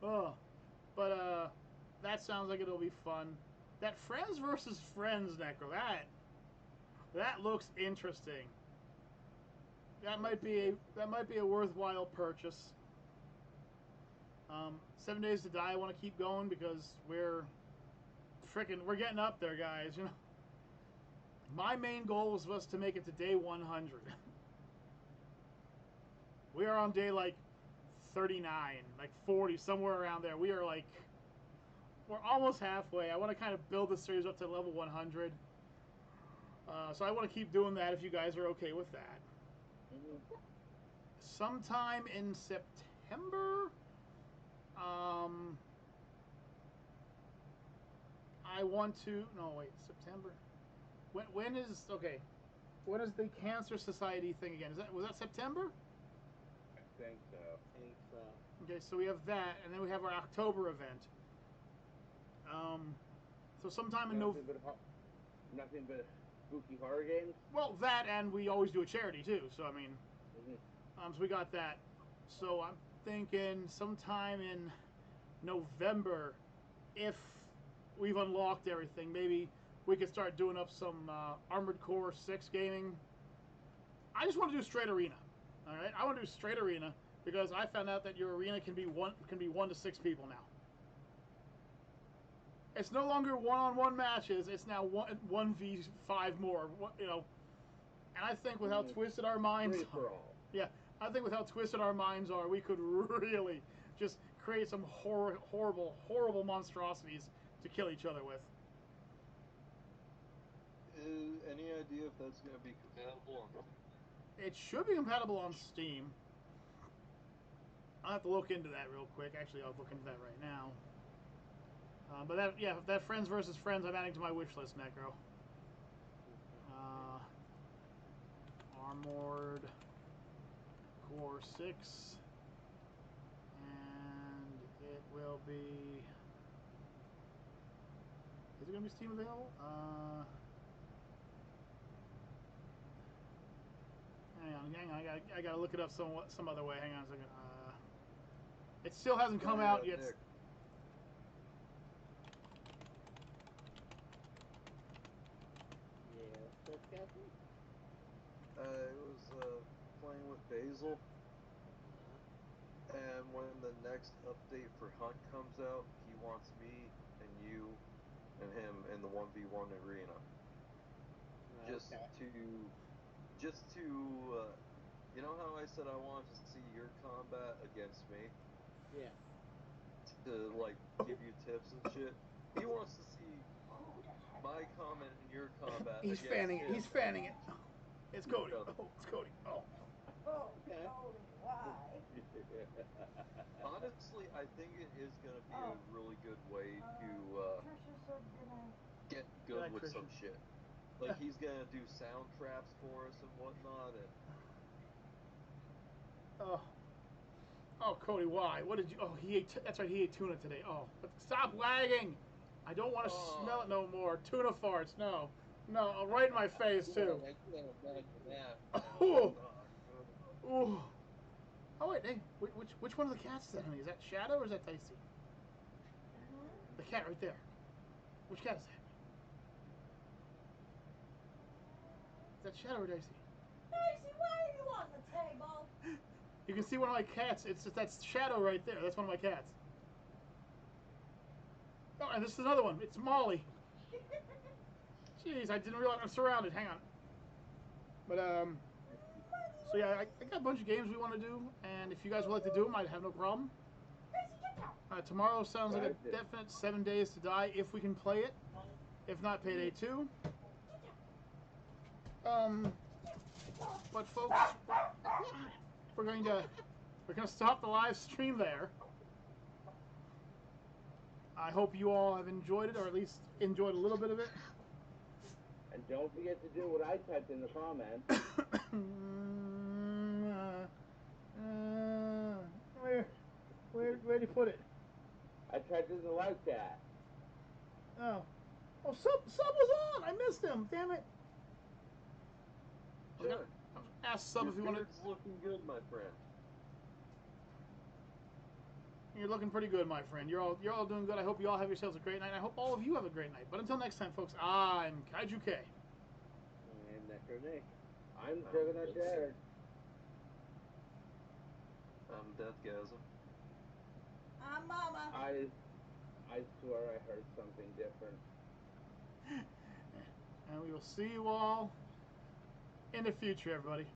Oh, but that sounds like it'll be fun. That Friends versus Friends, Necro. That looks interesting. That might be a worthwhile purchase. 7 Days to Die. I want to keep going because we're getting up there, guys. You know, my main goal was to make it to day 100. We are on day like 39, like 40, somewhere around there. We're almost halfway. I want to kind of build the series up to level 100. So I want to keep doing that if you guys are okay with that. Sometime in September, I want to. No, wait, September. When is okay? When is the Cancer Society thing again? Was that September? I think so. I think so. Okay, so we have that, and then we have our October event. So sometime in November. Nothing but spooky horror games. Well, that, and we always do a charity too. So I mean, Mm-hmm. so we got that. So I'm thinking sometime in November, if we've unlocked everything, maybe we could start doing up some Armored Core 6 gaming. I just want to do straight arena. All right, I want to do straight arena because I found out that your arena can be 1 to 6 people now. It's no longer one-on-one matches. It's now 1v5 more. You know, and I think with how twisted our minds Free for are, all. yeah, I think with how twisted our minds are, we could really just create some horrible monstrosities to kill each other with. Any idea if that's going to be compatible on? It should be compatible on Steam. I'll have to look into that real quick. Actually, I'll look into that right now. But that Friends versus Friends, I'm adding to my wish list, Necro. Armored Core 6. And it will be... Is it going to be Steam available? Hang on. I gotta look it up some other way. Hang on a second. It still hasn't come out yet. Nick, Yeah, that's Kathy. I was playing with Basil, and when the next update for Hunt comes out, he wants me and you and him in the 1v1 arena. Just to you know how I said I wanted to see your combat against me? Yeah. To like give you tips and shit. He wants to see my combat and your combat He's against fanning it. him. He's fanning it. It's Cody. Each other. Oh, it's Cody. Oh. Oh, Okay. Cody, why? Honestly, I think it is going to be Oh. a really good way to Trisha said good night. get Good good night, with Trisha. some shit. Like he's going to do sound traps for us and whatnot. And Oh, Cody, why? What did you? Oh, he ate. That's right. He ate tuna today. Oh, but stop lagging. I don't want to smell it no more. Tuna farts. No. No, right in my face too. I can't imagine that. Oh. Ooh. Oh wait, hey, which one of the cats is that, honey? Is that Shadow or is that Dicey? The cat right there. Which cat is that? Is that Shadow or Dicey? Daisy, why are you on the table? You can see one of my cats. It's that's Shadow right there. That's one of my cats. Oh, and this is another one. It's Molly. Jeez, I didn't realize I'm surrounded. Hang on. But so yeah, I got a bunch of games we want to do, and if you guys would like to do them, I'd have no problem. Tomorrow sounds like a definite 7 days to die if we can play it. If not, payday 2. But folks, we're gonna stop the live stream there. I hope you all have enjoyed it, or at least enjoyed a little bit of it. And don't forget to do what I typed in the comments. Where'd you put it? I typed in the live chat. Oh, Sub was on. I missed him. Damn it. Sure. Ask Sub if you want to. It's looking good, my friend. You're looking pretty good, my friend. You're all doing good. I hope you all have yourselves a great night. I hope all of you have a great night. But until next time, folks, I'm Kaiju K. And Necro Nick. I'm Juggernaut Jared. I'm Deathgasm. I'm Mama. I swear I heard something different. And we will see you all in the future, everybody.